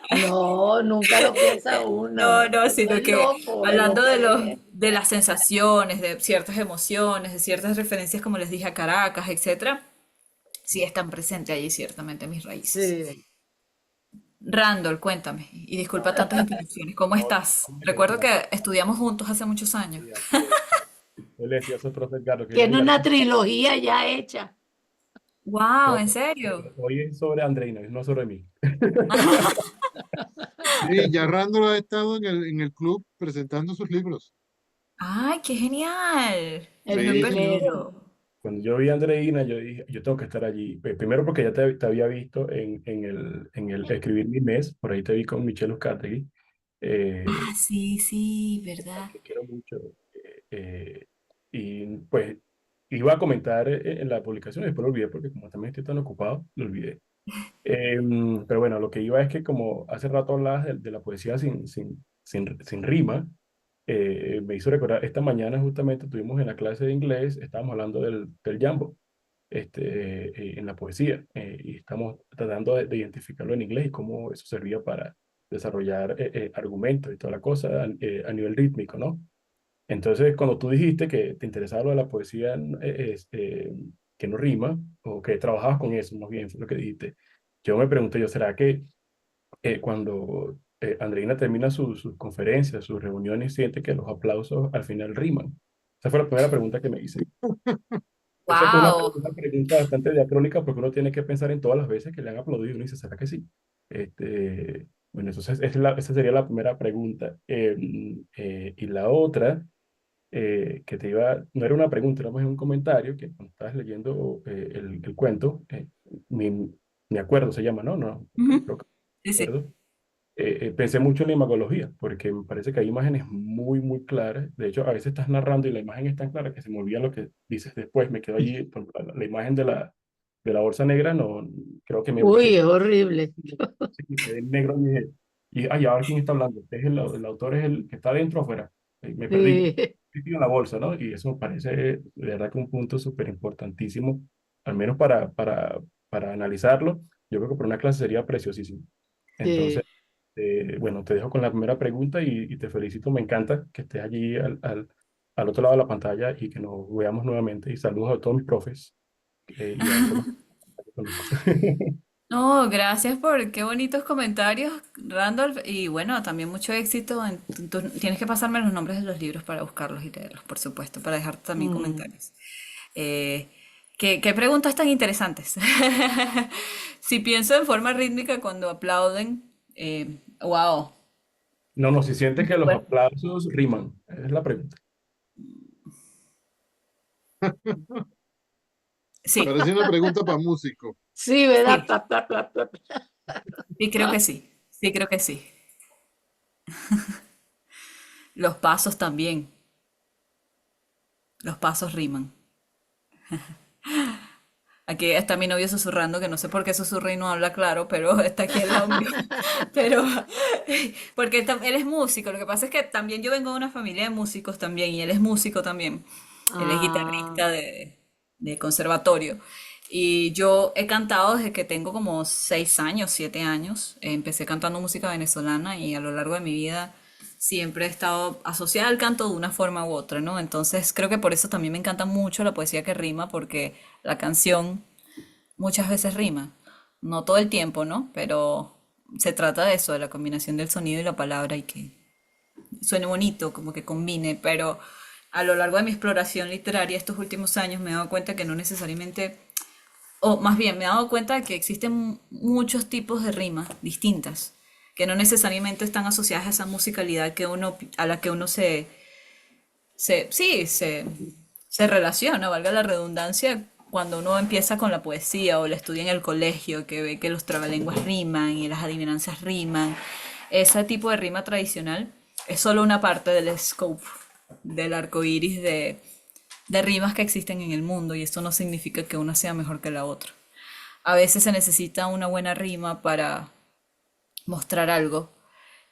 No, nunca lo piensa no, uno. no, Uno sino es que loco, el hablando hombre de las sensaciones, de ciertas emociones, de ciertas referencias, como les dije, a Caracas, etcétera, sí están presentes allí ciertamente mis raíces. sí. Randall, cuéntame, y disculpa tantas interrupciones, ¿cómo No, estás? hombre, Recuerdo no, que estudiamos juntos hace muchos años. sí, así es. Yo le decía a su profe Carlos que Tiene mira, una trilogía ya hecha. Wow, no, ¿en serio? hoy es sobre Andreina, no sobre mí. Sí, ya Randall ha estado en el club presentando sus libros. ¡Ay, qué genial! Me El lo he Sí, señor. primero. perdido. Cuando yo vi a Andreina, yo dije, yo tengo que estar allí. Primero porque ya te había visto en el Escribir mi mes, por ahí te vi con Michelle Uzcategui, eh, Ah, sí, sí, al ¿verdad? que quiero mucho. Y pues iba a comentar en la publicación, después lo olvidé porque como también estoy tan ocupado, lo olvidé. Pero bueno, lo que iba es que como hace rato hablabas de la poesía sin rima, me hizo recordar, esta mañana justamente tuvimos en la clase de inglés, estábamos hablando del jambo. en la poesía. Y estamos tratando de identificarlo en inglés y cómo eso servía para desarrollar argumentos y toda la cosa a nivel rítmico, ¿no? Entonces, cuando tú dijiste que te interesaba lo de la poesía que no rima, o que trabajabas con eso, más bien fue lo que dijiste, yo me pregunté, yo, ¿será que cuando Andreina termina sus conferencias, sus reuniones, siente que los aplausos al final riman? Esa fue la primera pregunta que me hice. Yo sé que es Wow. una pregunta bastante diacrónica porque uno tiene que pensar en todas las veces que le han aplaudido y uno dice, ¿será que sí? Bueno, entonces esa sería la primera pregunta. Y la otra, que te iba, no era una pregunta, era más bien un comentario, que cuando estabas leyendo el cuento, mi acuerdo se llama, ¿no? No, creo que Sí, me sí. acuerdo. Pensé mucho en la imagología, porque me parece que hay imágenes muy, muy claras. De hecho, a veces estás narrando y la imagen es tan clara que se me olvida lo que dices después. Me quedo allí, por ejemplo, la imagen de la bolsa negra, no, creo que me Uy, bugué. es horrible. Sí, me quedé en negro y ay, ahora quién está hablando. El autor es el que está dentro o afuera. Me perdí. Sí, Metido en la bolsa, ¿no? Y eso me parece de verdad que un punto súper importantísimo, al menos para analizarlo. Yo creo que por una clase sería preciosísimo. Entonces, sí. bueno, te dejo con la primera pregunta y te felicito. Me encanta que estés allí al otro lado de la pantalla y que nos veamos nuevamente. Y saludos a todos mis profes y a todos los que conozco. No, gracias por qué bonitos comentarios, Randolph. Y bueno, también mucho éxito. Tienes que pasarme los nombres de los libros para buscarlos y leerlos, por supuesto, para dejar también Mm. comentarios. Eh, qué preguntas tan interesantes. Si pienso en forma rítmica cuando aplauden, wow. No, no, si sientes que los Bueno, aplausos riman, es la pregunta. sí, Parecía una pregunta para músico. Sí, ¿verdad? sí, Pa, pa, pa, pa, pa. sí, creo que sí. Sí, creo que sí. Los pasos también. Los pasos riman. Aquí está mi novio susurrando, que no sé por qué susurra y no habla claro, pero está aquí al lado mío. Pero, porque él es músico. Lo que pasa es que también yo vengo de una familia de músicos también, y él es músico también. Él es Ah, guitarrista de conservatorio. Y yo he cantado desde que tengo como 6 años, 7 años. Empecé cantando música venezolana y a lo largo de mi vida siempre he estado asociada al canto de una forma u otra, ¿no? Entonces creo que por eso también me encanta mucho la poesía que rima, porque la canción muchas veces rima. No todo el tiempo, ¿no? Pero se trata de eso, de la combinación del sonido y la palabra y que suene bonito, como que combine. Pero a lo largo de mi exploración literaria estos últimos años me he dado cuenta que no necesariamente, o más bien me he dado cuenta de que existen muchos tipos de rimas distintas, que no necesariamente están asociadas a esa musicalidad a la que uno sí, se relaciona, valga la redundancia, cuando uno empieza con la poesía o la estudia en el colegio, que ve que los trabalenguas riman y las adivinanzas riman. Ese tipo de rima tradicional es solo una parte del scope del arco iris de rimas que existen en el mundo, y esto no significa que una sea mejor que la otra. A veces se necesita una buena rima para mostrar algo,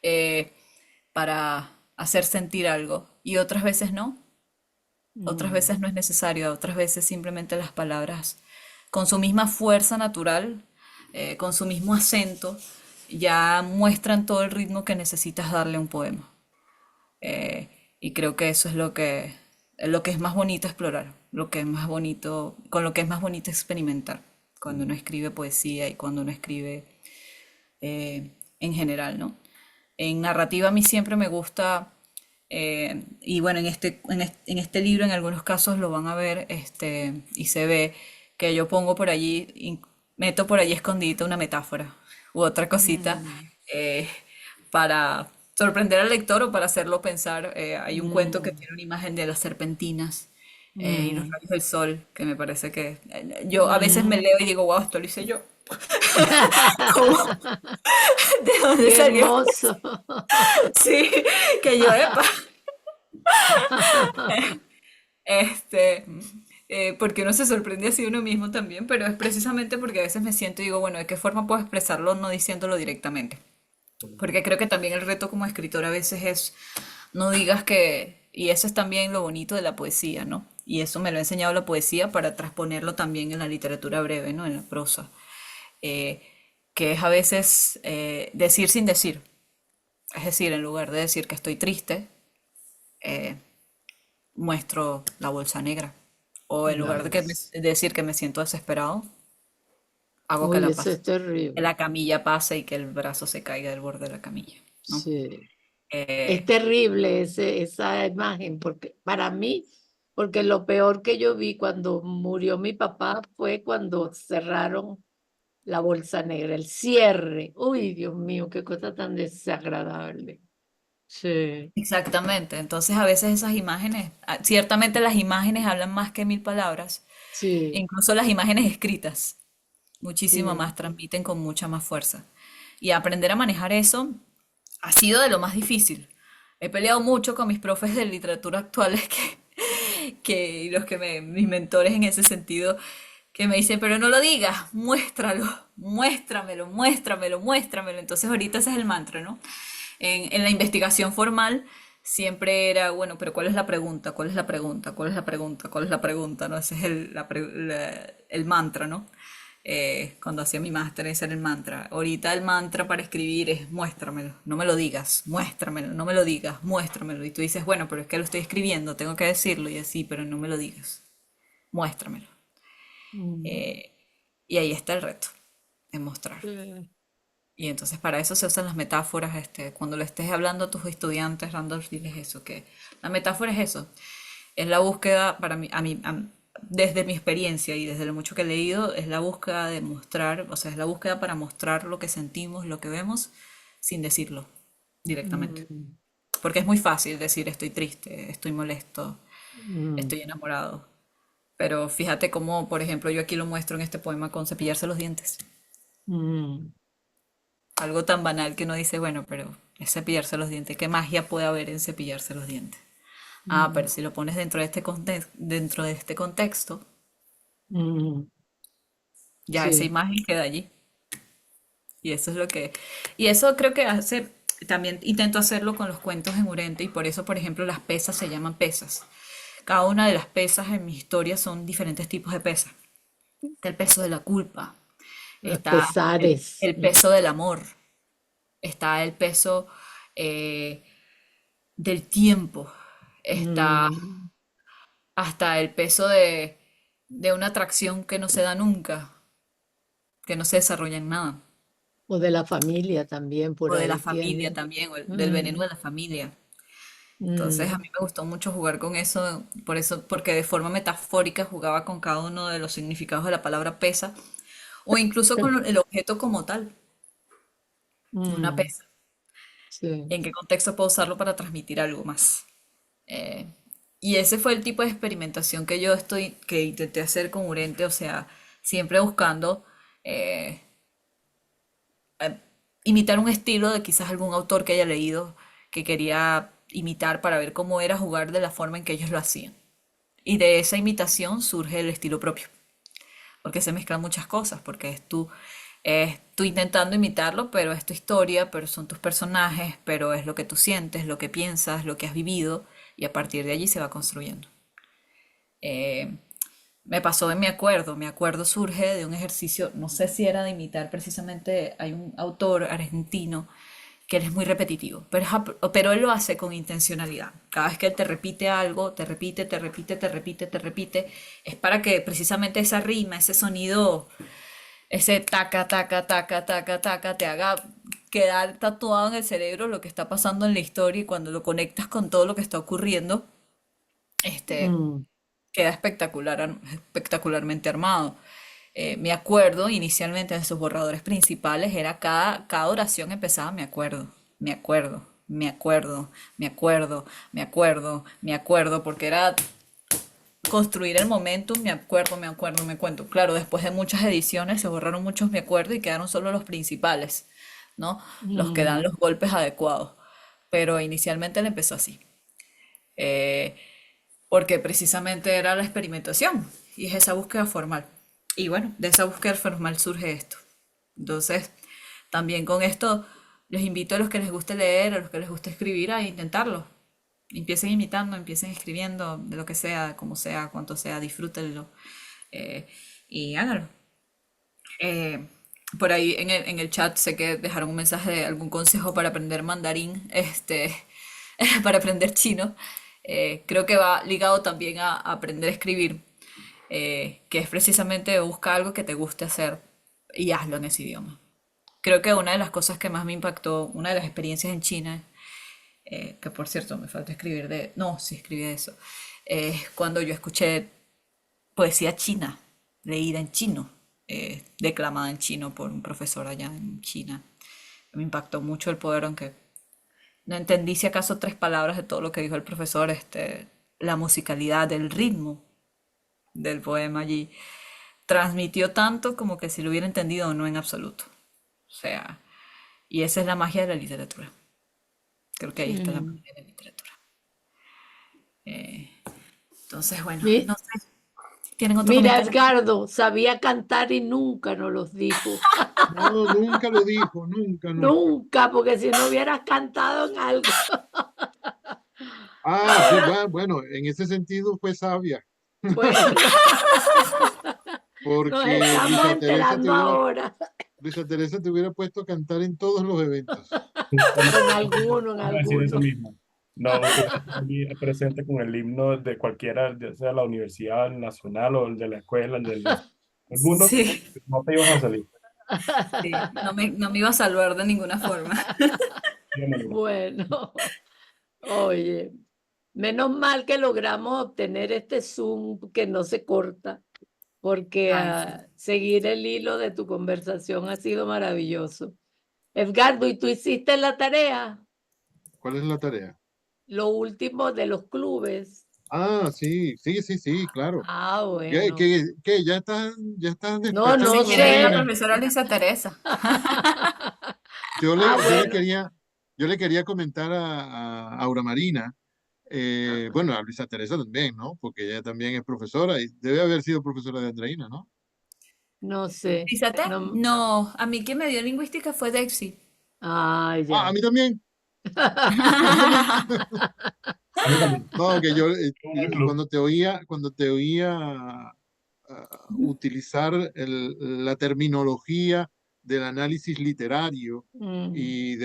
eh, para hacer sentir algo, y otras veces no. Otras mm, veces no es necesario, otras veces simplemente las palabras, con su misma fuerza natural, con su mismo acento, ya muestran todo el ritmo que necesitas darle a un poema. Y creo que eso es lo que es más bonito explorar, lo que es más bonito, con lo que es más bonito experimentar cuando uno escribe poesía y cuando uno escribe en general, ¿no? En narrativa a mí siempre me gusta, y bueno, en este libro en algunos casos lo van a ver, y se ve que yo pongo por allí, meto por allí escondidita una metáfora u otra cosita, mm, eh, para sorprender al lector o para hacerlo pensar. Hay un cuento que mm, tiene una imagen de las serpentinas y los mm, rayos del sol, que me parece que yo a veces me mm. leo y digo, wow, esto lo hice yo. ¿Cómo? ¿De dónde Qué salió? hermoso. Sí, que yo, epa, este, porque uno se sorprende así uno mismo también, pero es precisamente porque a veces me siento y digo, bueno, ¿de qué forma puedo expresarlo no diciéndolo directamente? Porque creo que también el reto como escritor a veces es, no digas que, y eso es también lo bonito de la poesía, ¿no? Y eso me lo ha enseñado la poesía para transponerlo también en la literatura breve, ¿no? En la prosa. Eh, que es a veces decir sin decir. Es decir, en lugar de decir que estoy triste, eh, muestro la bolsa negra. O en lugar de Nice. decir que me siento desesperado, hago que Uy, la eso pase, es que terrible. la camilla pase y que el brazo se caiga del borde de la camilla, ¿no? Sí. Es Eh, terrible esa imagen, porque para mí, porque lo peor que yo vi cuando murió mi papá fue cuando cerraron la bolsa negra, el cierre. Uy, Dios mío, qué cosa tan desagradable. Sí, exactamente. Entonces a veces esas imágenes, ciertamente las imágenes hablan más que mil palabras, sí, incluso las imágenes escritas, muchísimo sí. más, transmiten con mucha más fuerza. Y aprender a manejar eso ha sido de lo más difícil. He peleado mucho con mis profes de literatura actuales y los que mis mentores en ese sentido, que me dicen, pero no lo digas, muéstralo, muéstramelo, muéstramelo, muéstramelo. Entonces ahorita ese es el mantra, ¿no? En la investigación formal siempre era, bueno, pero ¿cuál es la pregunta? ¿Cuál es la pregunta? ¿Cuál es la pregunta? ¿Cuál es la pregunta? ¿No? Ese es el mantra, ¿no? Cuando hacía mi máster, ese era el mantra. Ahorita el mantra para escribir es muéstramelo, no me lo digas, muéstramelo, no me lo digas, muéstramelo. Y tú dices, bueno, pero es que lo estoy escribiendo, tengo que decirlo y así, pero no me lo digas, muéstramelo. Mm, Eh, y ahí está el reto, en mostrar. sí. Y entonces para eso se usan las metáforas, cuando le estés hablando a tus estudiantes, Randolph, diles eso, que la metáfora es eso, es la búsqueda para mí, desde mi experiencia y desde lo mucho que he leído, es la búsqueda de mostrar, o sea, es la búsqueda para mostrar lo que sentimos, lo que vemos, sin decirlo directamente. Mm, Porque es muy fácil decir estoy triste, estoy molesto, mm, estoy enamorado. Pero fíjate cómo, por ejemplo, yo aquí lo muestro en este poema con cepillarse los dientes. mm, Algo tan banal que uno dice, bueno, pero es cepillarse los dientes. ¿Qué magia puede haber en cepillarse los dientes? Ah, mm, pero si lo pones dentro de este contexto, mm, ya esa sí. imagen queda allí. Y eso es lo que... Y eso creo que hace... También intento hacerlo con los cuentos en Urente y por eso, por ejemplo, las pesas se llaman pesas. Cada una de las pesas en mi historia son diferentes tipos de pesas. Está el peso de la culpa, Los está pesares. el peso del amor, está el peso eh, del tiempo, está Mm, hasta el peso de una atracción que no se da nunca, que no se desarrolla en nada, o de la familia también, por o de la ahí familia tiene. también, o del veneno Mm, de la familia. Entonces a mm, mí me gustó mucho jugar con eso, porque de forma metafórica jugaba con cada uno de los significados de la palabra pesa, o incluso con el objeto como tal, una mm, pesa. sí. ¿En qué contexto puedo usarlo para transmitir algo más? Eh, y ese fue el tipo de experimentación que intenté hacer con Urente, o sea, siempre buscando eh, imitar un estilo de quizás algún autor que haya leído, que quería imitar para ver cómo era jugar de la forma en que ellos lo hacían. Y de esa imitación surge el estilo propio, porque se mezclan muchas cosas, porque es tú intentando imitarlo, pero es tu historia, pero son tus personajes, pero es lo que tú sientes, lo que piensas, lo que has vivido, y a partir de allí se va construyendo. Eh, Me pasó en Mi Acuerdo surge de un ejercicio, no sé si era de imitar precisamente, hay un autor argentino que él es muy repetitivo, pero él lo hace con intencionalidad. Cada vez que él te repite algo, te repite, te repite, te repite, te repite, es para que precisamente esa rima, ese sonido, ese taca, taca, taca, taca, taca, te haga quedar tatuado en el cerebro lo que está pasando en la historia y cuando lo conectas con todo lo que está ocurriendo, este, Mm, queda espectacularmente armado. Me acuerdo, inicialmente en sus borradores principales, era cada oración empezaba, me acuerdo, me acuerdo, me acuerdo, me acuerdo, me acuerdo, me acuerdo, porque era construir el momentum, me acuerdo, me acuerdo, me acuerdo. Claro, después de muchas ediciones se borraron muchos me acuerdo y quedaron solo los principales, ¿no? Los que dan mm, los golpes adecuados. Pero inicialmente él empezó así. Eh, Porque precisamente era la experimentación y es esa búsqueda formal. Y bueno, de esa búsqueda formal surge esto. Entonces, también con esto los invito a los que les guste leer, a los que les guste escribir, a intentarlo. Empiecen imitando, empiecen escribiendo, de lo que sea, como sea, cuanto sea, disfrútenlo eh, y háganlo. Eh, por ahí en el chat sé que dejaron un mensaje de algún consejo para aprender mandarín, para aprender chino. Creo que va ligado también a aprender a escribir, que es precisamente busca algo que te guste hacer y hazlo en ese idioma. Creo que una de las cosas que más me impactó, una de las experiencias en China, que por cierto me falta escribir de, no, sí escribí de eso, es cuando yo escuché poesía china, leída en chino, declamada en chino por un profesor allá en China. Me impactó mucho el poder, aunque no entendí si acaso tres palabras de todo lo que dijo el profesor, la musicalidad, el ritmo del poema allí transmitió tanto como que si lo hubiera entendido no en absoluto. O sea, y esa es la magia de la literatura. Creo que ahí está la Mm. magia de la literatura. Eh, entonces, bueno, Mi- no sé, ¿tienen otro Mira, comentario? Edgardo, sabía cantar y nunca nos los dijo. No, nunca lo dijo, nunca, nunca. Nunca, porque si no hubieras cantado en algo. Ah, sí, Ahora, bueno, en ese sentido fue sabia, bueno, nos porque estamos enterando ahora. Luisa Teresa te hubiera puesto a cantar en todos los eventos. En alguno, en Iba a decir eso alguno. mismo. No, hubiera estado allí presente con el himno de cualquiera, ya sea la universidad nacional o el de la escuela, el del mundo, Sí, no te ibas a salir. sí, no me iba a salvar de ninguna forma. Sí, amigo. Bueno, oye, menos mal que logramos obtener este Zoom que no se corta, porque Ay, sí. seguir el hilo de tu conversación ha sido maravilloso. Edgardo, ¿y tú hiciste la tarea? ¿Cuál es la tarea? Lo último de los clubes. Ah, sí, sí, sí, sí, claro. Ah, ¿Qué, bueno. qué, qué? ¿Ya estás No, no Pensé despachando que eres la sé. máquina? profesora Luisa Teresa. Yo Ah, le, yo le bueno. quería, yo le quería comentar a Aura Marina, bueno, a Luisa Teresa también, ¿no? Porque ella también es profesora y debe haber sido profesora de Andreina, ¿no? No sé. Fíjate, No. no, a mí quien me dio lingüística fue Dexy. Ah, Ah, a ya. mí también, a mí también. A mí también. No, que yo Un buen club. cuando te oía utilizar la terminología del análisis literario Mm, y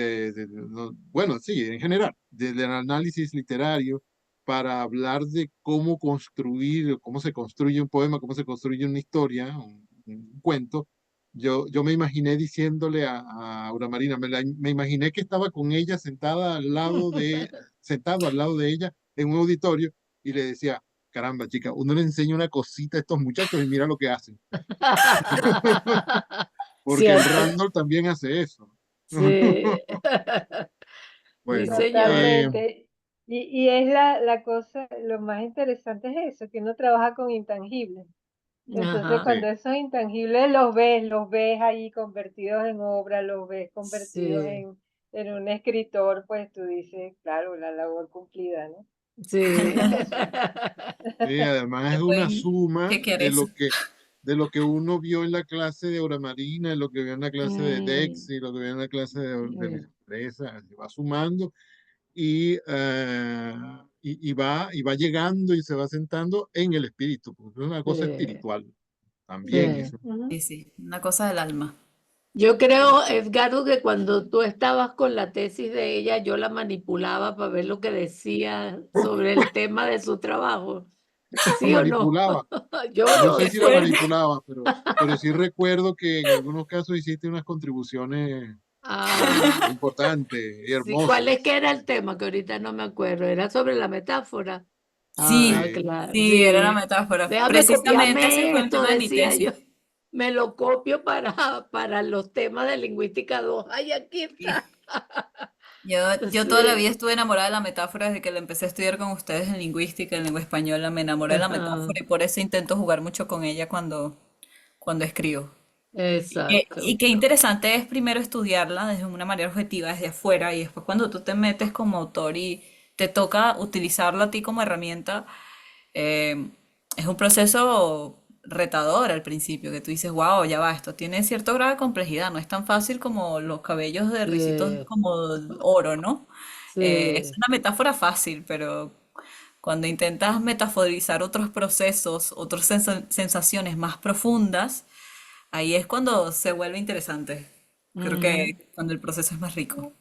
bueno, sí, en general, del análisis literario para hablar de cómo construir, cómo se construye un poema, cómo se construye una historia, un cuento. Yo me imaginé diciéndole a Aura Marina, me imaginé que estaba con ella sentado al lado de ella en un auditorio y le decía, caramba, chica, uno le enseña una cosita a estos muchachos y mira lo que hacen. Porque el Cierto. Randall también hace eso. Sí. Sí, Bueno, señor. Totalmente. Y es la cosa, lo más interesante es eso, que uno trabaja con intangibles. Entonces, Ajá. sí, cuando esos intangibles los ves ahí convertidos en obra, los ves convertidos Sí. en un escritor, pues tú dices, claro, la labor cumplida, ¿no? Sí. sí, además es Qué una buen, suma qué querés. de lo que uno vio en la clase de Aura Marina, lo que vio en la clase de Mm, Dex y lo que vio en la clase de Luis mm, Teresa, se va sumando y va llegando y se va sentando en el espíritu, porque es una cosa sí, espiritual también sí. eso. Ujú. Sí, sí, una cosa del alma. Yo Sí. creo, Edgardo, que cuando tú estabas con la tesis de ella, yo la manipulaba para ver lo que decía sobre el tema de su trabajo. La ¿Sí o no? manipulaba. Yo No no sé Qué si la sé. fuerte. manipulaba, pero sí recuerdo que en algunos casos hiciste unas contribuciones Ah, importantes y sí, ¿cuál es hermosas. que era el tema? Que ahorita no me acuerdo. Era sobre la metáfora. Ah, Sí, Sí, claro, sí, era la sí. metáfora. Déjame Precisamente ese copiarme fue el esto, tema de mi decía yo. tesis. Me lo copio para los temas de lingüística 2. Ay, aquí Sí. está. Yo toda la vida Sí. estuve enamorada de la metáfora desde que la empecé a estudiar con ustedes en lingüística, en lengua española. Me enamoré de la Ajá, metáfora y por eso intento jugar mucho con ella cuando escribo. Y exacto. qué interesante es primero estudiarla desde una manera objetiva, desde afuera, y después cuando tú te metes como autor y te toca utilizarla a ti como herramienta, eh, es un proceso retador al principio, que tú dices, wow, ya va, esto tiene cierto grado de complejidad, no es tan fácil como los cabellos de risitos Sí, como oro, ¿no? Es Sí. una metáfora fácil, pero cuando intentas metaforizar otros procesos, otras sensaciones más profundas, ahí es cuando se vuelve interesante. Creo Ujú, que cuando el proceso es más rico,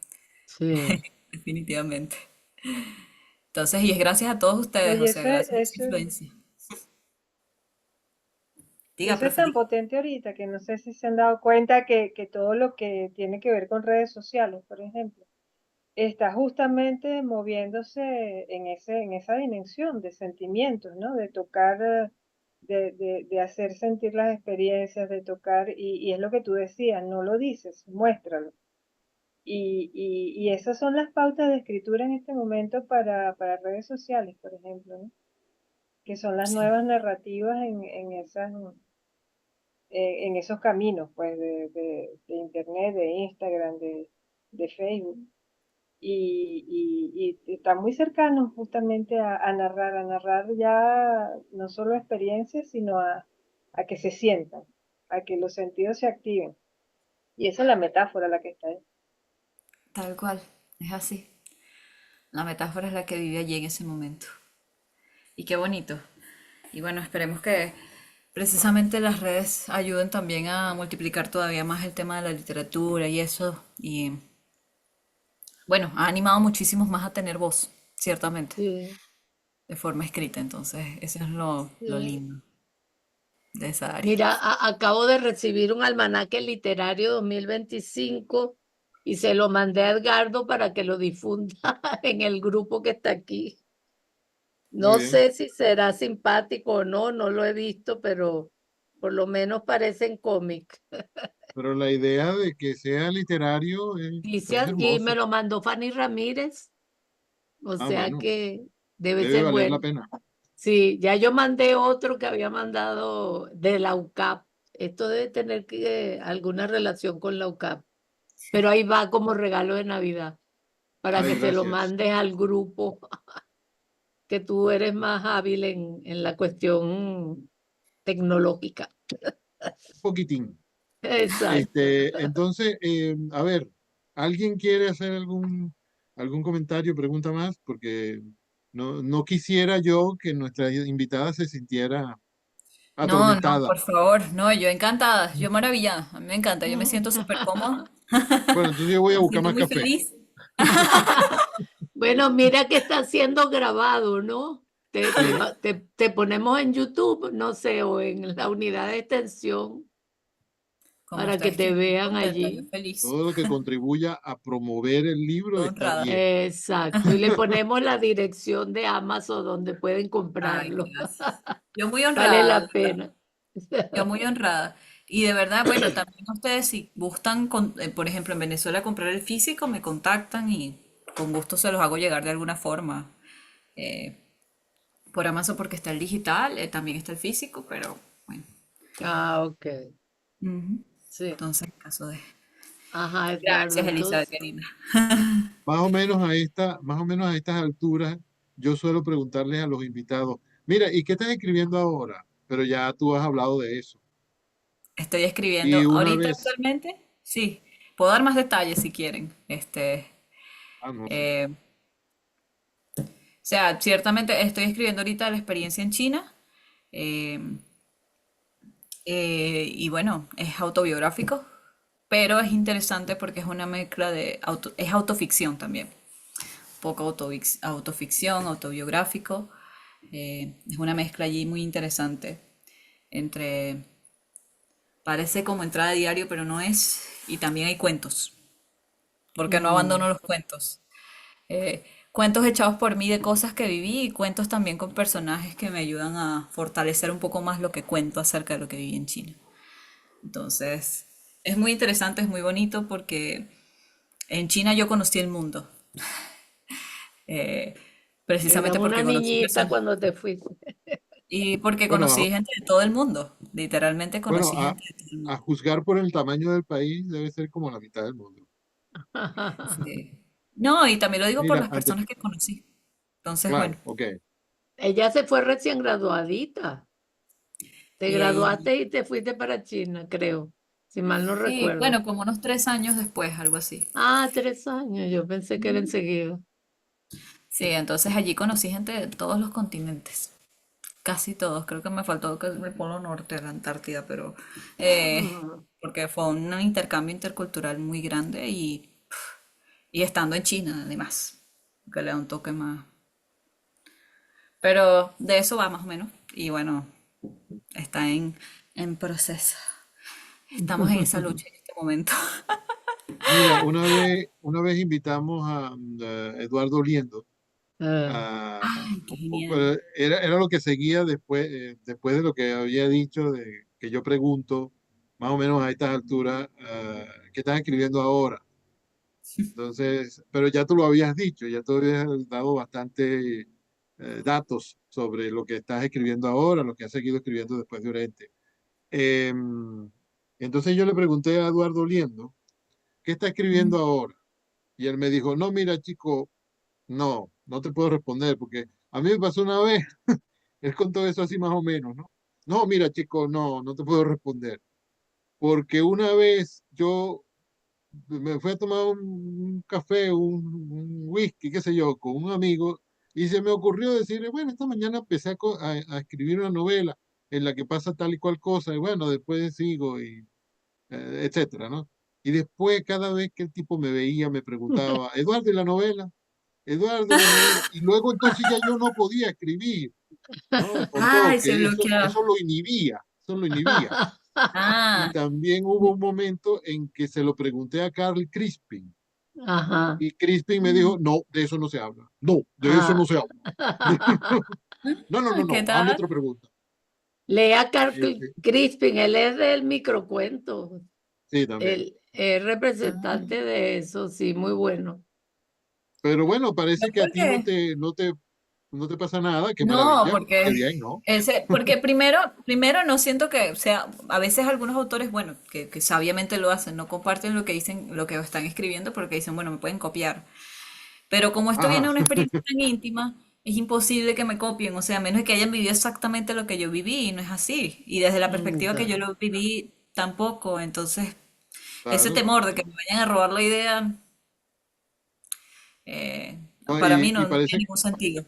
sí. definitivamente. Entonces, y es gracias a todos ustedes, o Oye, sea, gracias a esa influencia. Diga, eso es tan profe. potente ahorita que no sé si se han dado cuenta que todo lo que tiene que ver con redes sociales, por ejemplo, está justamente moviéndose en esa dimensión de sentimientos, ¿no? De tocar, de hacer sentir las experiencias, de tocar, y es lo que tú decías, no lo dices, muéstralo. Y esas son las pautas de escritura en este momento para redes sociales, por ejemplo, ¿no? Que son las Sí. nuevas narrativas en esos caminos, pues, de Internet, de Instagram, de Facebook. Y están muy cercanos justamente a narrar ya no solo experiencias, sino a que se sientan, a que los sentidos se activen. Y esa es la metáfora la que está ahí. Tal cual, es así. La metáfora es la que vive allí en ese momento. Y qué bonito. Y bueno, esperemos que precisamente las redes ayuden también a multiplicar todavía más el tema de la literatura y eso. Y bueno, ha animado muchísimos más a tener voz, ciertamente, Sí, de forma escrita. Entonces, eso es lo sí. lindo de esa área. Mira, acabo de recibir un almanaque literario 2025 y se lo mandé a Edgardo para que lo difunda en el grupo que está aquí. Muy No bien. sé si será simpático o no, no lo he visto, pero por lo menos parecen cómic. Pero la idea de que sea literario Dice es aquí, hermosa. me lo mandó Fanny Ramírez, o Ah, sea bueno, que debe debe ser valer la bueno. pena. Sí, ya yo mandé otro que había mandado de la UCAP. Esto debe tener alguna relación con la UCAP, pero ahí va como regalo de Navidad para Ay, que se lo gracias. mandes al grupo, que tú eres más hábil en la cuestión tecnológica. Un poquitín. Exacto. Entonces, a ver, ¿alguien quiere hacer algún comentario, pregunta más? Porque no quisiera yo que nuestra invitada se sintiera No, no, atormentada. por favor, no, yo encantada, yo maravillada, a mí me encanta, yo me siento súper cómoda, Bueno, entonces yo voy a me buscar siento más muy café. feliz. Bueno, mira que está siendo grabado, ¿no? Sí, Te ponemos en YouTube, no sé, o en la unidad de extensión Como para que ustedes te quieran, yo vean contenta, yo allí. feliz, todo lo que contribuya a promover el libro yo está honrada. bien. Exacto. Y le ponemos la dirección de Amazon donde pueden Ay, comprarlo. gracias. Yo muy Vale honrada, de la verdad. pena. Yo muy honrada. Y de verdad, bueno, también ustedes si gustan, por ejemplo, en Venezuela comprar el físico, me contactan y con gusto se los hago llegar de alguna forma. eh, por Amazon porque está el digital, también está el físico, pero bueno. Ah, ok. Ujú. Sí. Entonces, en caso de... Ajá, Edgardo. Gracias, Elizabeth, Entonces, querida. Más o menos a estas alturas, yo suelo preguntarles a los invitados, mira, ¿y qué estás escribiendo ahora? Pero ya tú has hablado de eso. Estoy escribiendo Y una ahorita vez, actualmente, sí. Puedo dar más detalles si quieren. no sé. O sea, ciertamente estoy escribiendo ahorita la experiencia en China. eh, y bueno, es autobiográfico, pero es interesante porque es una mezcla es autoficción también. Un poco autoficción, autobiográfico. Es una mezcla allí muy interesante entre, parece como entrada de diario, pero no es. Y también hay cuentos, porque no mm, abandono los cuentos. Cuentos echados por mí de cosas que viví y cuentos también con personajes que me ayudan a fortalecer un poco más lo que cuento acerca de lo que viví en China. Entonces, es muy interesante, es muy bonito porque en China yo conocí el mundo, eh, eras precisamente una porque conocí niñita personas cuando te fuiste. y porque Bueno, conocí gente de todo el mundo, literalmente bueno, conocí gente de todo el a mundo. juzgar por el tamaño del país, debe ser como la mitad del mundo. Sí. No, y también lo digo por Mira, las personas que conocí. Entonces, bueno, claro, ok. Ella se fue recién graduadita. Te y ahí, graduaste y te fuiste para China, creo, si mal no sí, recuerdo. bueno, como unos 3 años después, algo así. Ah, 3 años. Yo pensé que era enseguida. Sí, entonces allí conocí gente de todos los continentes, casi todos. Creo que me faltó que el Polo Norte, la Antártida, pero Ah, porque fue un intercambio intercultural muy grande y estando en China, además, que le da un toque más. Pero de eso va más o menos. Y bueno, está en proceso. Estamos en esa lucha en este momento. Mira, una vez invitamos a Eduardo Liendo. ah, a- Ay, qué genial. pues, era lo que seguía después de lo que había dicho, de que yo pregunto, más o menos a estas alturas, ¿qué estás escribiendo ahora? Entonces, pero ya tú lo habías dicho, ya tú habías dado bastante datos sobre lo que estás escribiendo ahora, lo que has seguido escribiendo después de Oriente. Em, entonces yo le pregunté a Eduardo Liendo, ¿qué está escribiendo Mm. ahora? Y él me dijo, no, mira, chico, no te puedo responder porque a mí me pasó una vez, él contó eso así más o menos, ¿no? No, mira, chico, no te puedo responder porque una vez yo me fui a tomar un café, un whisky, qué sé yo, con un amigo y se me ocurrió decirle, bueno, esta mañana empecé a escribir una novela en la que pasa tal y cual cosa y bueno, después sigo y etcétera, ¿no? Y después cada vez que el tipo me veía me preguntaba, Eduardo, ¿y la novela? Eduardo, ¿y la novela? Y luego entonces ya yo no podía escribir, ¿no? Contó Ay, se que bloqueó. eso lo inhibía, eso lo inhibía. Y Ah, también hubo un momento en que se lo pregunté a Carl Crispin. ajá. Y Crispin me dijo, no, de eso no se habla. No, de eso Ah. no se habla. ¿qué No, hazme tal? otra pregunta. Lea Carl Este, Crispin, él es del microcuento. sí, también. Él es Ah, representante de eso, sí, muy bueno. Pero bueno, ¿no? parece que a ¿Por ti qué? no te pasa nada. Qué No, maravilla. Qué porque bien, ¿no? porque primero no siento que, o sea, a veces algunos autores, bueno, que sabiamente lo hacen, no comparten lo que dicen, lo que están escribiendo porque dicen, bueno, me pueden copiar. Pero como esto viene Ajá. de una experiencia tan íntima, es imposible que me copien, o sea, a menos que hayan vivido exactamente lo que yo viví, y no es así. Y desde la perspectiva que yo Ujú. lo viví, tampoco. Entonces, ese Claro. temor de que me vayan a robar la idea, No, para mí y no tiene parece, ningún sentido.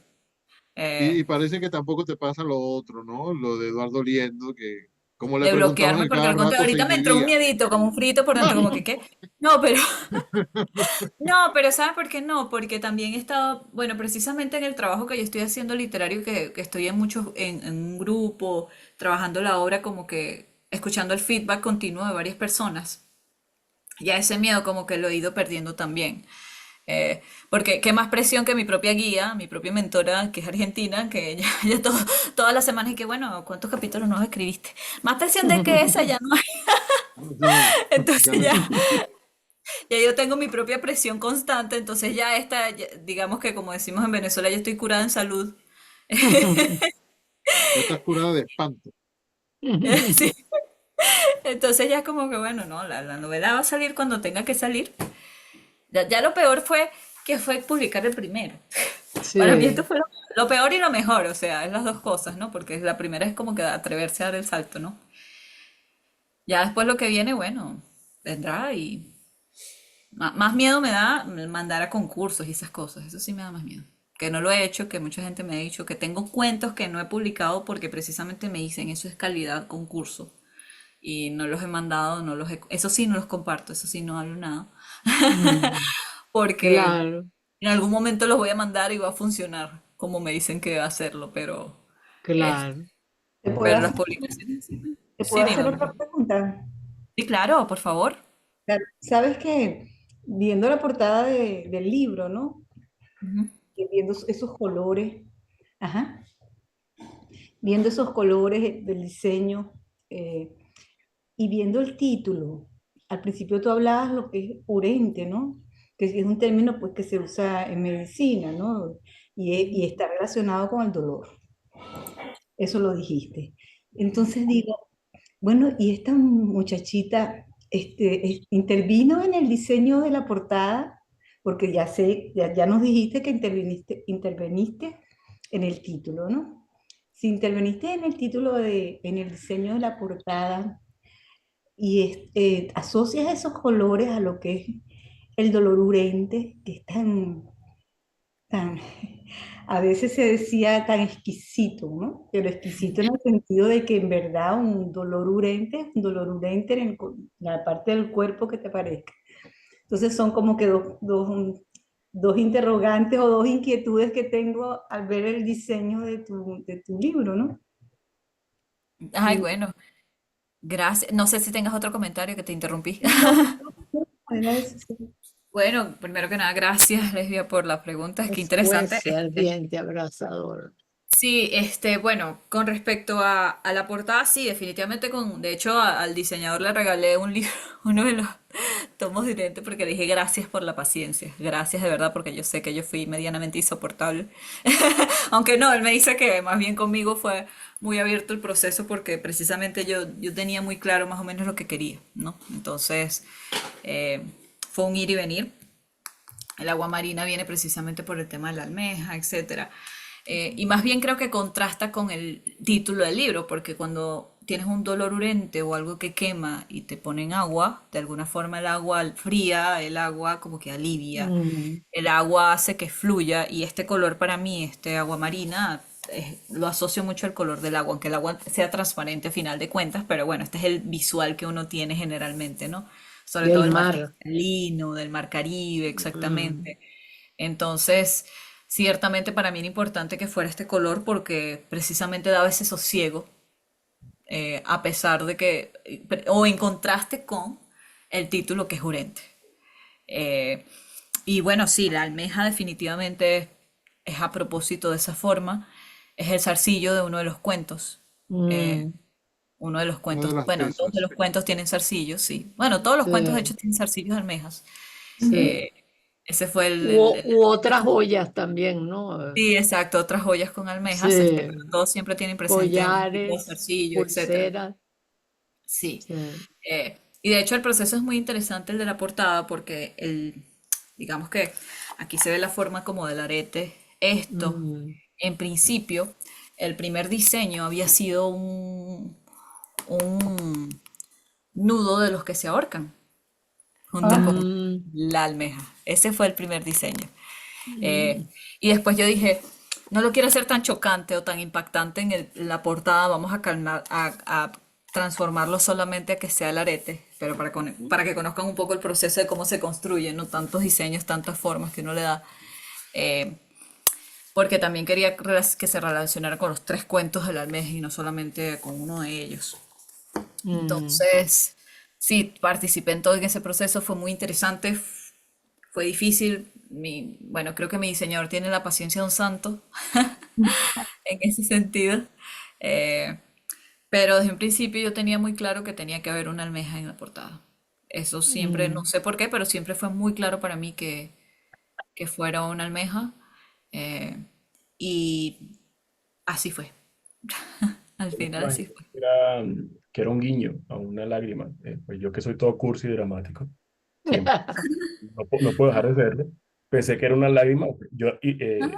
Eh, y parece que tampoco te pasa lo otro, ¿no? Lo de Eduardo Liendo, que como le de preguntaban bloquearme, a porque cada al contrario, rato se ahorita me entró un inhibía. miedito, como un frito por dentro, como que, ¿qué? No, pero, no, pero ¿sabes por qué no? Porque también he estado, bueno, precisamente en el trabajo que yo estoy haciendo literario, que estoy en muchos, en un grupo, trabajando la obra, como que escuchando el feedback continuo de varias personas. Ya ese miedo como que lo he ido perdiendo también. Porque qué más presión que mi propia guía, mi propia mentora, que es argentina, que ya todas las semanas y que bueno, ¿cuántos capítulos nuevos escribiste? Más presión de que esa ya no hay. No, ya Entonces no. ya yo tengo mi propia presión constante, entonces ya esta, digamos que como decimos en Venezuela, ya estoy curada en salud. Ya estás curada de espanto. Sí. Entonces ya como que bueno, no, la novela va a salir cuando tenga que salir. Ya lo peor fue publicar el primero. Para mí esto Sí, fue lo peor y lo mejor, o sea, es las dos cosas, ¿no? Porque la primera es como que atreverse a dar el salto, ¿no? Ya después lo que viene, bueno, vendrá y más miedo me da mandar a concursos y esas cosas, eso sí me da más miedo. Que no lo he hecho, que mucha gente me ha dicho que tengo cuentos que no he publicado porque precisamente me dicen eso es calidad concurso y no los he mandado, eso sí no los comparto, eso sí no hablo nada, mm, porque claro, en algún momento los voy a mandar y va a funcionar como me dicen que va a hacerlo, este, claro. ¿Te puedo pero las hacer, publicaciones te sí, puedo hacer dime, por otra favor. pregunta? Sí, claro, por favor. Claro, sabes que viendo la portada del libro, ¿no? Ujú. Y viendo esos colores, ajá, viendo esos colores del diseño eh, y viendo el título, al principio tú hablabas lo que es urente, ¿no? Que es un término pues que se usa en medicina, ¿no? Y está relacionado con el dolor. Eso lo dijiste. Entonces digo, bueno, y esta muchachita intervino en el diseño de la portada, porque ya sé, ya nos dijiste que interveniste en el título, ¿no? Si interveniste en el título en el diseño de la portada y asocias esos colores a lo que es el dolor urente, que es tan, tan, a veces se decía tan exquisito, ¿no? Pero exquisito en el sentido de que en verdad un dolor urente es un dolor urente en la parte del cuerpo que te parezca. Entonces son como que dos interrogantes o dos inquietudes que tengo al ver el diseño de tu libro, ¿no? Ay, Y bueno, gracias. No sé si tengas otro comentario que te interrumpí. no, no, era eso, sí. Bueno, primero que nada, gracias, Lesbia, por la pregunta. Qué interesante. Fuese ardiente, abrasador. Sí, bueno, con respecto a la portada, sí, definitivamente de hecho, al diseñador le regalé un libro, uno de los tomos de Irente, porque le dije gracias por la paciencia, gracias de verdad, porque yo sé que yo fui medianamente insoportable. Aunque no, él me dice que más bien conmigo fue muy abierto el proceso, porque precisamente yo tenía muy claro más o menos lo que quería, ¿no? Entonces, eh, fue un ir y venir. El agua marina viene precisamente por el tema de la almeja, etcétera. Y más bien creo que contrasta con el título del libro, porque cuando tienes un dolor urente o algo que quema y te ponen agua, de alguna forma el agua fría, el agua como que alivia, Mm, el agua hace que fluya y este color para mí, este agua marina, lo asocio mucho al color del agua, aunque el agua sea transparente a final de cuentas, pero bueno, este es el visual que uno tiene generalmente, ¿no? Sobre todo del el mar mar. cristalino, del mar Caribe, Mm, exactamente. Entonces, ciertamente para mí era importante que fuera este color porque precisamente daba ese sosiego, a pesar de que, o en contraste con el título que es Urente. Eh, y bueno, sí, la almeja definitivamente es a propósito de esa forma, es el zarcillo de uno de los cuentos. Eh, mm, Una de las bueno, dos de piezas. los cuentos tienen zarcillos, sí. Bueno, todos los cuentos de sí, hecho tienen zarcillos de almejas. sí. Eh, ese fue U otras joyas también, ¿no? Sí, exacto, otras joyas con almejas, Sí, pero todos siempre tienen presente algún tipo de collares, zarcillo, etcétera. pulseras. Sí. Sí. Y de hecho el proceso es muy interesante el de la portada porque digamos que aquí se ve la forma como del arete. Esto, Mm, en principio, el primer diseño había sido un nudo de los que se ahorcan junto Ah, con mm, la almeja. Ese fue el primer diseño. Eh, mm, y después yo dije, no lo quiero hacer tan chocante o tan impactante en la portada, vamos a calmar, a transformarlo solamente a que sea el arete, pero para que conozcan un poco el proceso de cómo se construye, no tantos diseños, tantas formas que uno le da, eh, porque también quería que se relacionara con los tres cuentos del almeja y no solamente con uno de ellos. mm. Entonces, sí, participé en todo en ese proceso, fue muy interesante, fue difícil. Bueno, creo que mi diseñador tiene la paciencia de un santo en ese sentido. Eh, pero desde un principio yo tenía muy claro que tenía que haber una almeja en la portada. Eso siempre, no Mm. sé por qué, pero siempre fue muy claro para mí que fuera una almeja. eh, y así fue. Al Yo me final así imagino fue. que era un guiño a una lágrima. Pues yo que soy todo cursi y dramático, siempre, no puedo dejar de serlo. Pensé que era una lágrima,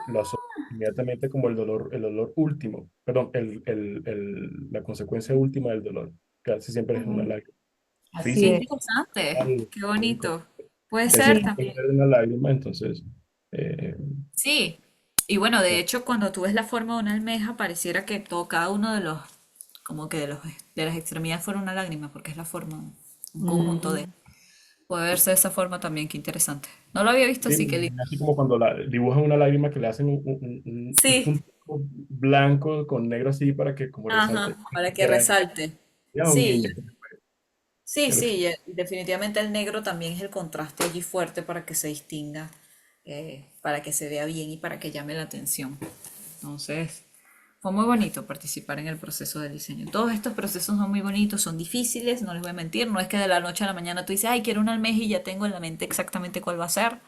lo asocio inmediatamente como el dolor último, perdón, la consecuencia última del dolor. Casi siempre es una ujú, lágrima así Qué física, es. interesante, mental, qué psicológico. bonito. Puede ser Sí, Decidí también. poner una lágrima, entonces, eh, Sí, y bueno, de hecho, cuando tú ves la forma de una almeja, pareciera que cada uno de los, como que de las extremidades fuera una lágrima, porque es la forma, un conjunto de. Mm. Puede verse de esa forma también, qué interesante. No lo había visto sí, así, qué lindo. así como cuando dibujan una lágrima que le hacen un Sí, punto blanco con negro así para que como resalte. ajá, para que Era, resalte. era un Sí, guiño. sí, Ya lo sí, sé. y definitivamente el negro también es el contraste allí fuerte para que se distinga, para que se vea bien y para que llame la atención. Entonces, fue muy bonito participar en el proceso de diseño. Todos estos procesos son muy bonitos, son difíciles, no les voy a mentir. No es que de la noche a la mañana tú dices, ay, quiero una almeja y ya tengo en la mente exactamente cuál va a ser.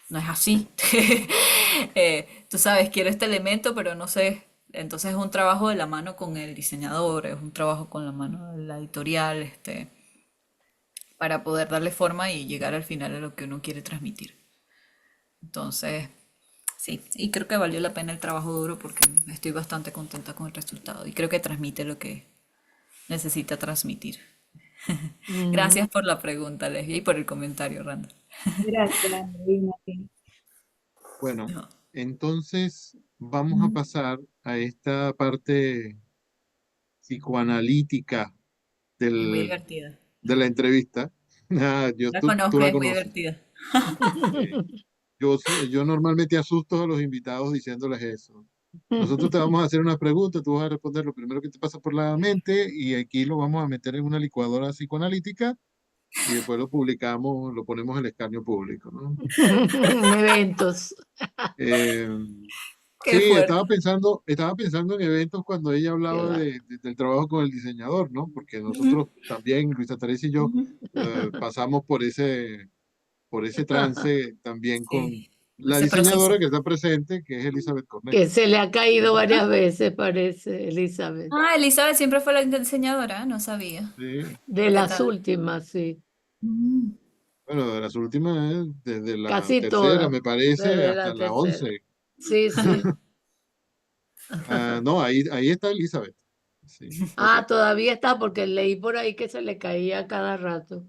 No es así. Tú sabes, quiero este elemento, pero no sé. Entonces es un trabajo de la mano con el diseñador, es un trabajo con la mano de la editorial, para poder darle forma y llegar al final a lo que uno quiere transmitir. Entonces, sí, y creo que valió la pena el trabajo duro porque estoy bastante contenta con el resultado y creo que transmite lo que necesita transmitir. Mm. Gracias por la pregunta, Leslie, y por el comentario, Randall. gracias, Andreina, sí. Bueno, Entonces, vamos a pasar a esta parte psicoanalítica Es muy del, divertida. de la entrevista. La Tú conozco y la es muy conoces. divertida. Sí. Yo normalmente asusto a los invitados diciéndoles eso. Nosotros te vamos a hacer una pregunta, tú vas a responder lo primero que te pasa por la mente y aquí lo vamos a meter en una licuadora psicoanalítica y después lo publicamos, lo ponemos en el escarnio público, ¿no? Eventos. Eh, sí, Qué fuerte. estaba pensando en eventos cuando ella Qué hablaba va. del trabajo con el diseñador, ¿no? Porque nosotros Ujú, también, Luisa Teresa y yo, ujú. pasamos por ese trance también con Sí, la ese proceso. diseñadora que está presente, que es Elizabeth Cornet. Que se le ha caído Ah, varias veces, parece, Elizabeth. Elizabeth siempre fue la diseñadora, no sabía. Sí. De ¿Qué las tal? últimas, sí. Mm. Bueno, de las últimas, desde la Casi tercera, todas, me parece, desde hasta la la tercera. 11. Sí, sí. No, ahí está Elizabeth. Sí, ok. Ah, todavía está, porque leí por ahí que se le caía cada rato.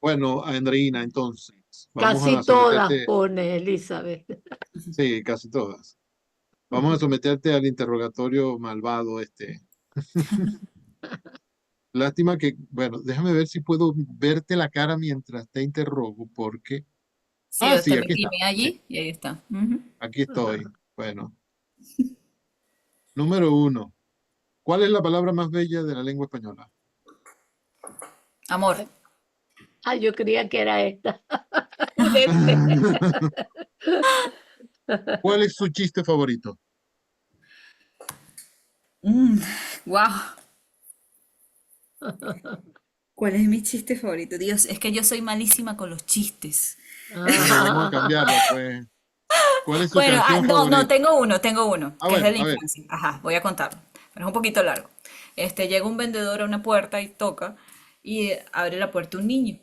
Bueno, Andreina, entonces, vamos a Casi todas someterte, pone Elizabeth. sí, casi todas. Vamos a someterte al interrogatorio malvado este. Lástima que, bueno, déjame ver si puedo verte la cara mientras te interrogo, porque... Sí, Ah, yo sí, también aquí está. filmé Sí, allí y ahí está. Ujú. aquí estoy. Bueno, número uno. ¿Cuál es la palabra más bella de la lengua española? Amor. Ah, yo creía que era esta. Este. ¿Cuál es su chiste favorito? Wow. ¿Cuál es mi chiste favorito? Dios, es que yo soy malísima con los chistes. Bueno, vamos a Ajá. cambiarlo, pues. ¿Cuál es su Bueno, canción no, no, favorita? tengo uno, Ah, que es bueno, de la a ver. infancia. Ajá, voy a contarlo, pero es un poquito largo. Llega un vendedor a una puerta y toca y abre la puerta un niño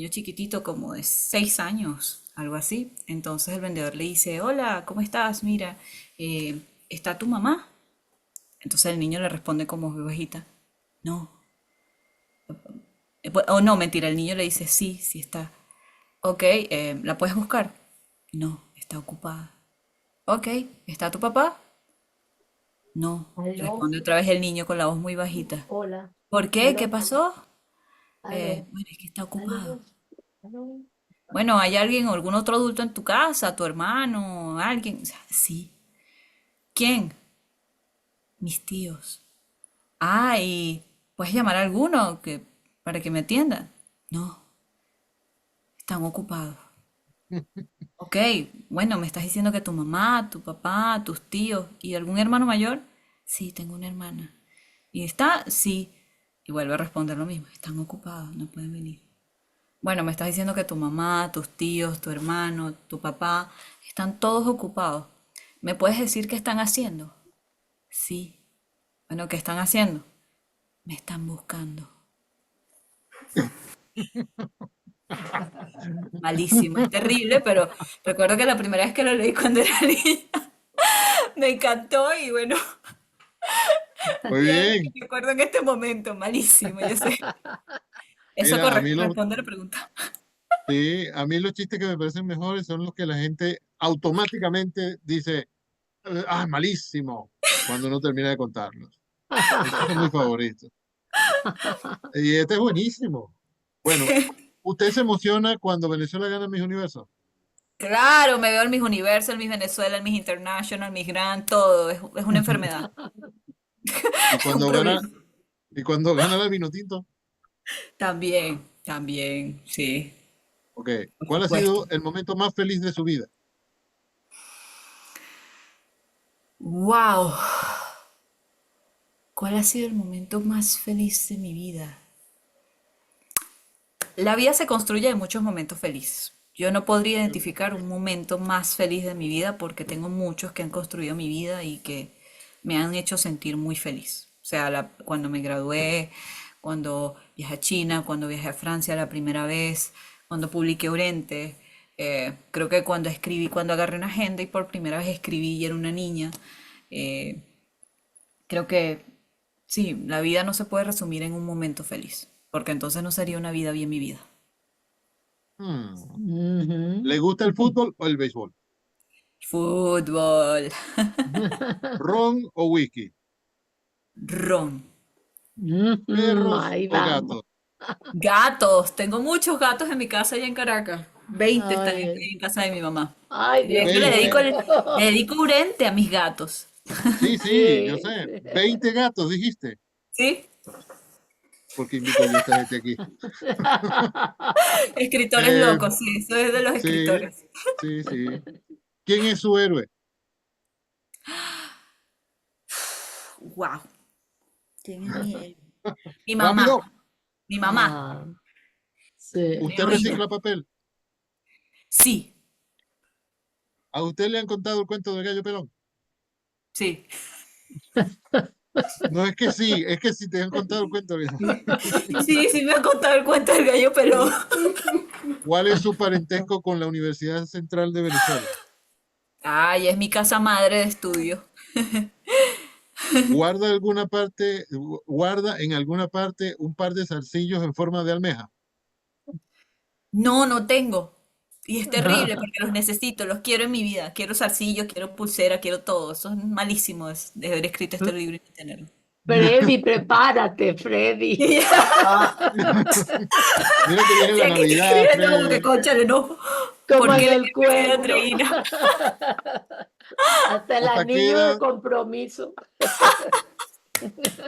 chiquitito como de 6 años, algo así. Entonces el vendedor le dice, hola, ¿cómo estás? Mira, ¿está tu mamá? Entonces el niño le responde como muy bajita, no. O no, mentira, el niño le dice, sí, sí está. Ok, ¿la puedes buscar? No, está ocupada. Ok, ¿está tu papá? No, Aló, responde otra vez el niño con la voz muy bajita. hola, ¿Por qué? ¿Qué aló, pasó? aló, Bueno, es que está ocupado. aló, aló. Bueno, ¿hay alguien o algún otro adulto en tu casa? ¿Tu hermano? ¿Alguien? O sea, sí. ¿Quién? Mis tíos. ¿Y puedes llamar a alguno para que me atiendan? No, están ocupados. Ok, bueno, me estás diciendo que tu mamá, tu papá, tus tíos y algún hermano mayor. Sí, tengo una hermana. ¿Y está? Sí. Y vuelve a responder lo mismo. Están ocupados, no pueden venir. Bueno, me estás diciendo que tu mamá, tus tíos, tu hermano, tu papá, están todos ocupados. ¿Me puedes decir qué están haciendo? Sí. Bueno, ¿qué están haciendo? Me están buscando. Malísimo, es terrible, pero recuerdo que la primera vez que lo leí cuando era niña me encantó y bueno, Muy y es lo que bien. me acuerdo en este momento. Malísimo, yo sé. Eso Mira, responde a la pregunta. sí, a mí los chistes que me parecen mejores son los que la gente automáticamente dice, malísimo, cuando no termina de contarlos. Esos son mis favoritos. Y este es buenísimo. Bueno, ¿usted se emociona cuando Venezuela gana Miss Universo? Claro, me veo en mis Universal, mis Venezuela, mis International, mis Grand, todo. Es una enfermedad, Y es un cuando gana, problema. y cuando gana la Vinotinto, También, también, sí, ok. por ¿Cuál ha supuesto. sido el momento más feliz de su vida? Wow, ¿cuál ha sido el momento más feliz de mi vida? La vida se construye de muchos momentos felices. Yo no podría identificar un momento más feliz de mi vida porque tengo muchos que han construido mi vida y que me han hecho sentir muy feliz. O sea, cuando me gradué, cuando viajé a China, cuando viajé a Francia la primera vez, cuando publiqué Urente, creo que cuando escribí, cuando agarré una agenda y por primera vez escribí y era una niña, eh, creo que sí, la vida no se puede resumir en un momento feliz, porque entonces no sería una vida bien vivida. Hmm. Ujú. ¿Le gusta el fútbol o el béisbol? Fútbol. ¿Ron o whisky? Ron. ¿Perros Ahí o vamos. gatos? Gatos. Tengo muchos gatos en mi casa allá en Caracas. 20 están Ay, en casa de mi mamá. ay, Y de Dios hecho le 20. dedico, mío. le dedico urente a mis gatos. Sí, sí, yo Sí, sé. sí. 20 gatos, dijiste. ¿Sí? ¿Por qué invito yo a esta gente aquí? Escritores Eh, locos, sí, eso es de los sí, escritores. sí, sí. ¿Quién es su héroe? Wow. ¿Quién es mi héroe? Mi Rápido. mamá. Mi mamá. Ah, sí. Mi ¿Usted mamita. recicla papel? Sí, ¿A usted le han contado el cuento del gallo pelón? sí. No es que sí te han contado el cuento del gallo. Sí, sí me ha contado el cuento del gallo pelón. ¿Cuál es su parentesco con la Universidad Central de Venezuela? Ay, es mi casa madre de estudio. ¿Guarda en alguna parte un par de zarcillos en forma de almeja? No, no tengo. Y es terrible porque los necesito, los quiero en mi vida. Quiero zarcillo, quiero pulsera, quiero todo. Eso es malísimo de haber escrito este libro y no tenerlo. Freddy, prepárate, Freddy. Y Mira que viene si la aquí estoy Navidad, escribiendo como que, Freddy. cónchale, no. Como ¿Por en qué le el tengo que escribir a cuento. Andreina? Hasta el ¿Hasta qué anillo de edad, compromiso.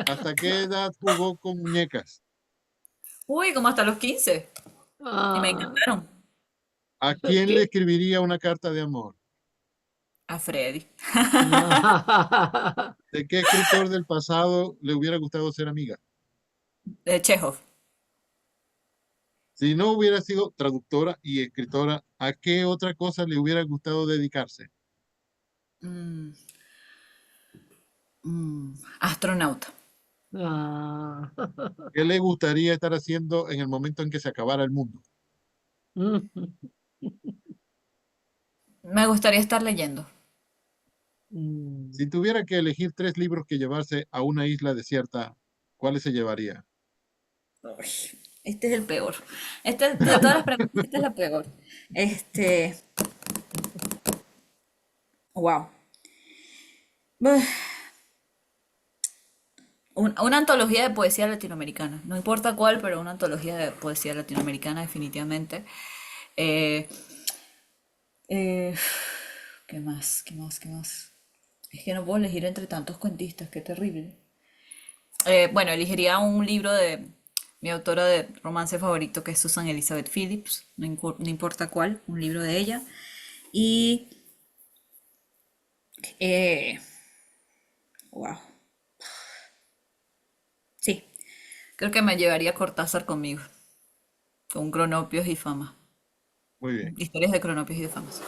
hasta qué edad jugó con muñecas? Uy, como hasta los 15. Y me Ah, encantaron. ¿A quién le ¿qué? escribiría una carta de amor? A Freddy. ¿De qué escritor del pasado le hubiera gustado ser amiga? De Chekhov. Si no hubiera sido traductora y escritora, ¿a qué otra cosa le hubiera gustado dedicarse? Mm, astronauta. Ah. ¿Qué le gustaría estar haciendo en el momento en que se acabara el mundo? Me gustaría estar leyendo. Si tuviera que elegir 3 libros que llevarse a una isla desierta, ¿cuáles se llevaría? Uy, este es el peor. De todas las preguntas, esta es la peor. Este, wow. Una antología de poesía latinoamericana. No importa cuál, pero una antología de poesía latinoamericana definitivamente. Eh, eh, ¿Qué más? ¿Qué más? ¿Qué más? Es que no puedo elegir entre tantos cuentistas, qué terrible. Bueno, elegiría un libro de mi autora de romance favorito, que es Susan Elizabeth Phillips, no importa cuál, un libro de ella. Y, wow, sí, creo que me llevaría Cortázar conmigo, con Cronopios y Fama. Muy bien. Historias de Cronopios y de Famas.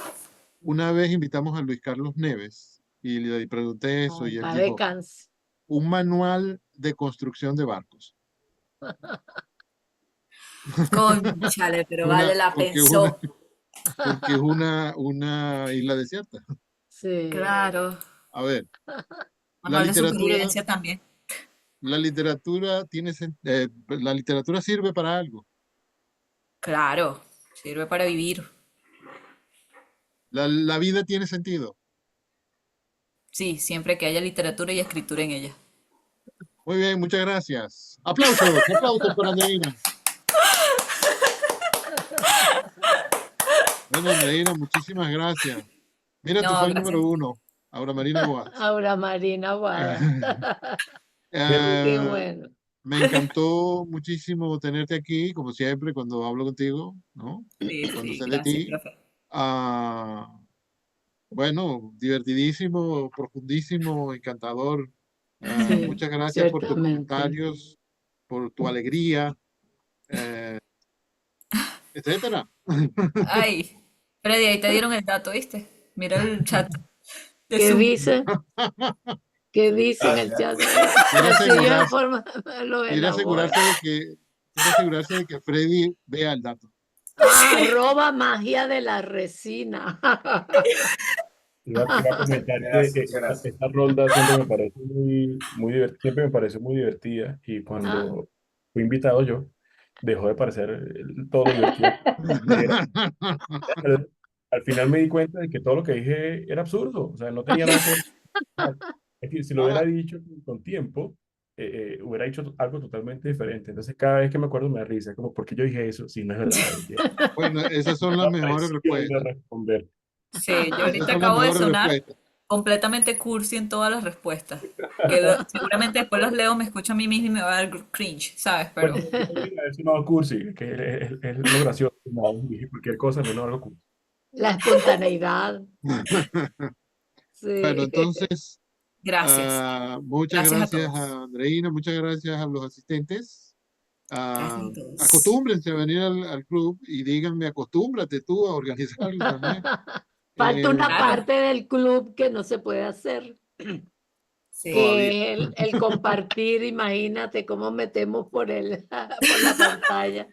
Una vez invitamos a Luis Carlos Neves y le pregunté eso y él Para dijo, descansar. un manual de construcción de barcos. Cónchale, pero vale, la Porque es una, pensó. porque es una isla desierta. Sí. Claro, A ver, la manual de literatura, supervivencia también. la literatura sirve para algo. Claro, sirve para vivir. La vida tiene sentido. Sí, siempre que haya literatura y escritura en ella. Muy bien, muchas gracias. Aplausos, aplausos para Andreina. Bueno, Andreina, muchísimas gracias. Mira, tu No, fan gracias. número 1, Aura Marina Watts. Aura Marina Aguada. Qué Eh, bueno. Me encantó muchísimo tenerte aquí, como siempre, cuando hablo contigo, ¿no? Sí, Cuando sí, sé de gracias, ti. profe. Ah, bueno, divertidísimo, profundísimo, encantador. Sí, Muchas gracias por tus ciertamente. comentarios, por tu alegría, eh, etcétera. Ay, Freddy, ahí te dieron el dato, ¿viste? Mira el chat de ¿Qué Zoom. dice? ¿Qué dice en el chat? Quiere Zarcillo en asegurarse, forma lo quiere elabora. asegurarse de que, quiere asegurarse de que Freddy vea el dato. Arroba magia de la resina. Iba a comentar que esta ronda siempre me parece siempre me pareció muy divertida y Ah, cuando fui invitado yo, dejó de parecer todo lo divertido que era. al final me di cuenta de que todo lo que dije era absurdo, o sea, no tenía nada que ver. Es que si lo hubiera Ah, dicho con tiempo, hubiera dicho algo totalmente diferente. Entonces, cada vez que me acuerdo me da risa, como, ¿por qué yo dije eso? Si no es verdad. Y bueno, esas son las la mejores presión de respuestas. responder. Sí, yo Esas ahorita son las acabo de mejores sonar respuestas. completamente cursi en todas las respuestas. Seguramente después los leo, me escucho a mí mismo y me va a dar cringe, ¿sabes? Bueno, Pero yo también he sonado cursi, que es lo gracioso. No, dije cualquier cosa menos algo cursi. La espontaneidad, Bueno, sí. entonces, gracias. muchas Gracias a gracias todos. a Andreina, muchas gracias a los asistentes. Gracias a todos. Acostúmbrense a venir al club y díganme, acostúmbrate tú a organizarlo también. Falta Eh, una Claro, parte del club que no se puede hacer, sí. todavía. que es el compartir, imagínate cómo metemos por por la pantalla.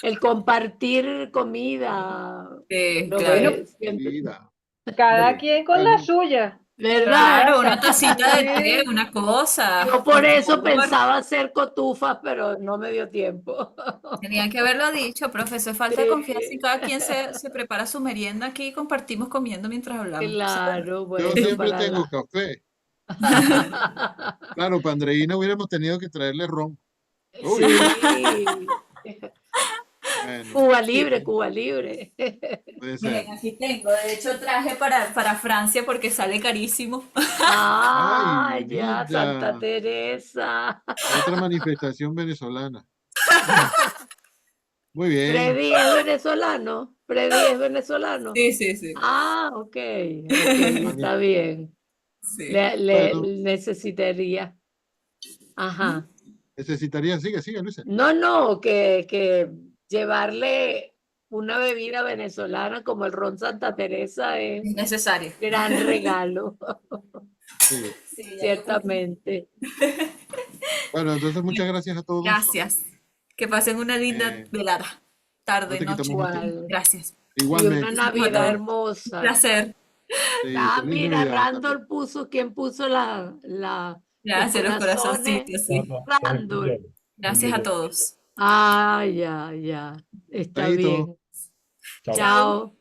El compartir comida, Sí, lo Bueno, claro. que siempre, Vida. cada Sí. quien con la Bueno, suya. ¿verdad? Claro, una tacita de té, Sí. una cosa, Yo por por eso favor. pensaba hacer cotufas, pero no me dio tiempo. Tenían que haberlo dicho, profesor. Falta de confianza y Sí, cada quien se prepara su merienda aquí y compartimos comiendo mientras hablamos. ¿Sabes? claro, yo bueno, siempre para tengo la... café. Claro, para Andreina hubiéramos tenido que traerle ron. Uy, Sí. bueno, Cuba Sí. libre, Cuba libre. puede ser. Miren, aquí tengo. De hecho, traje para Francia porque sale carísimo. Ah, Ay, ya, Santa mira, Teresa. otra manifestación venezolana. Muy bien. Freddy es venezolano. Freddy es venezolano. Sí, sí, sí. Ah, ok, ok, Mani- está bien. Sí. Le Bueno, necesitaría. ¿Mm? Ajá. necesitaría, sigue, Luisa. No, no, que llevarle una bebida venezolana como el ron Santa Teresa es Es necesario. gran regalo, Sí. Sí, ya toca. ciertamente. Bueno, entonces muchas gracias a todos. Gracias. Que pasen una linda Eh, velada. no Tarde, te noche. quitamos más tiempo. Igual. Gracias. Y una Igualmente. Besitos a Navidad todos. Un hermosa. placer. Sí, Ah, feliz mira, Navidad también. Randall puso, ¿quién puso los Gracias, los corazones? corazoncitos, No, sí. no, Randall. lo Gracias envié a yo. todos. Ah, ya, ya. Está Chaito. bien. Chao. Chao. Chao.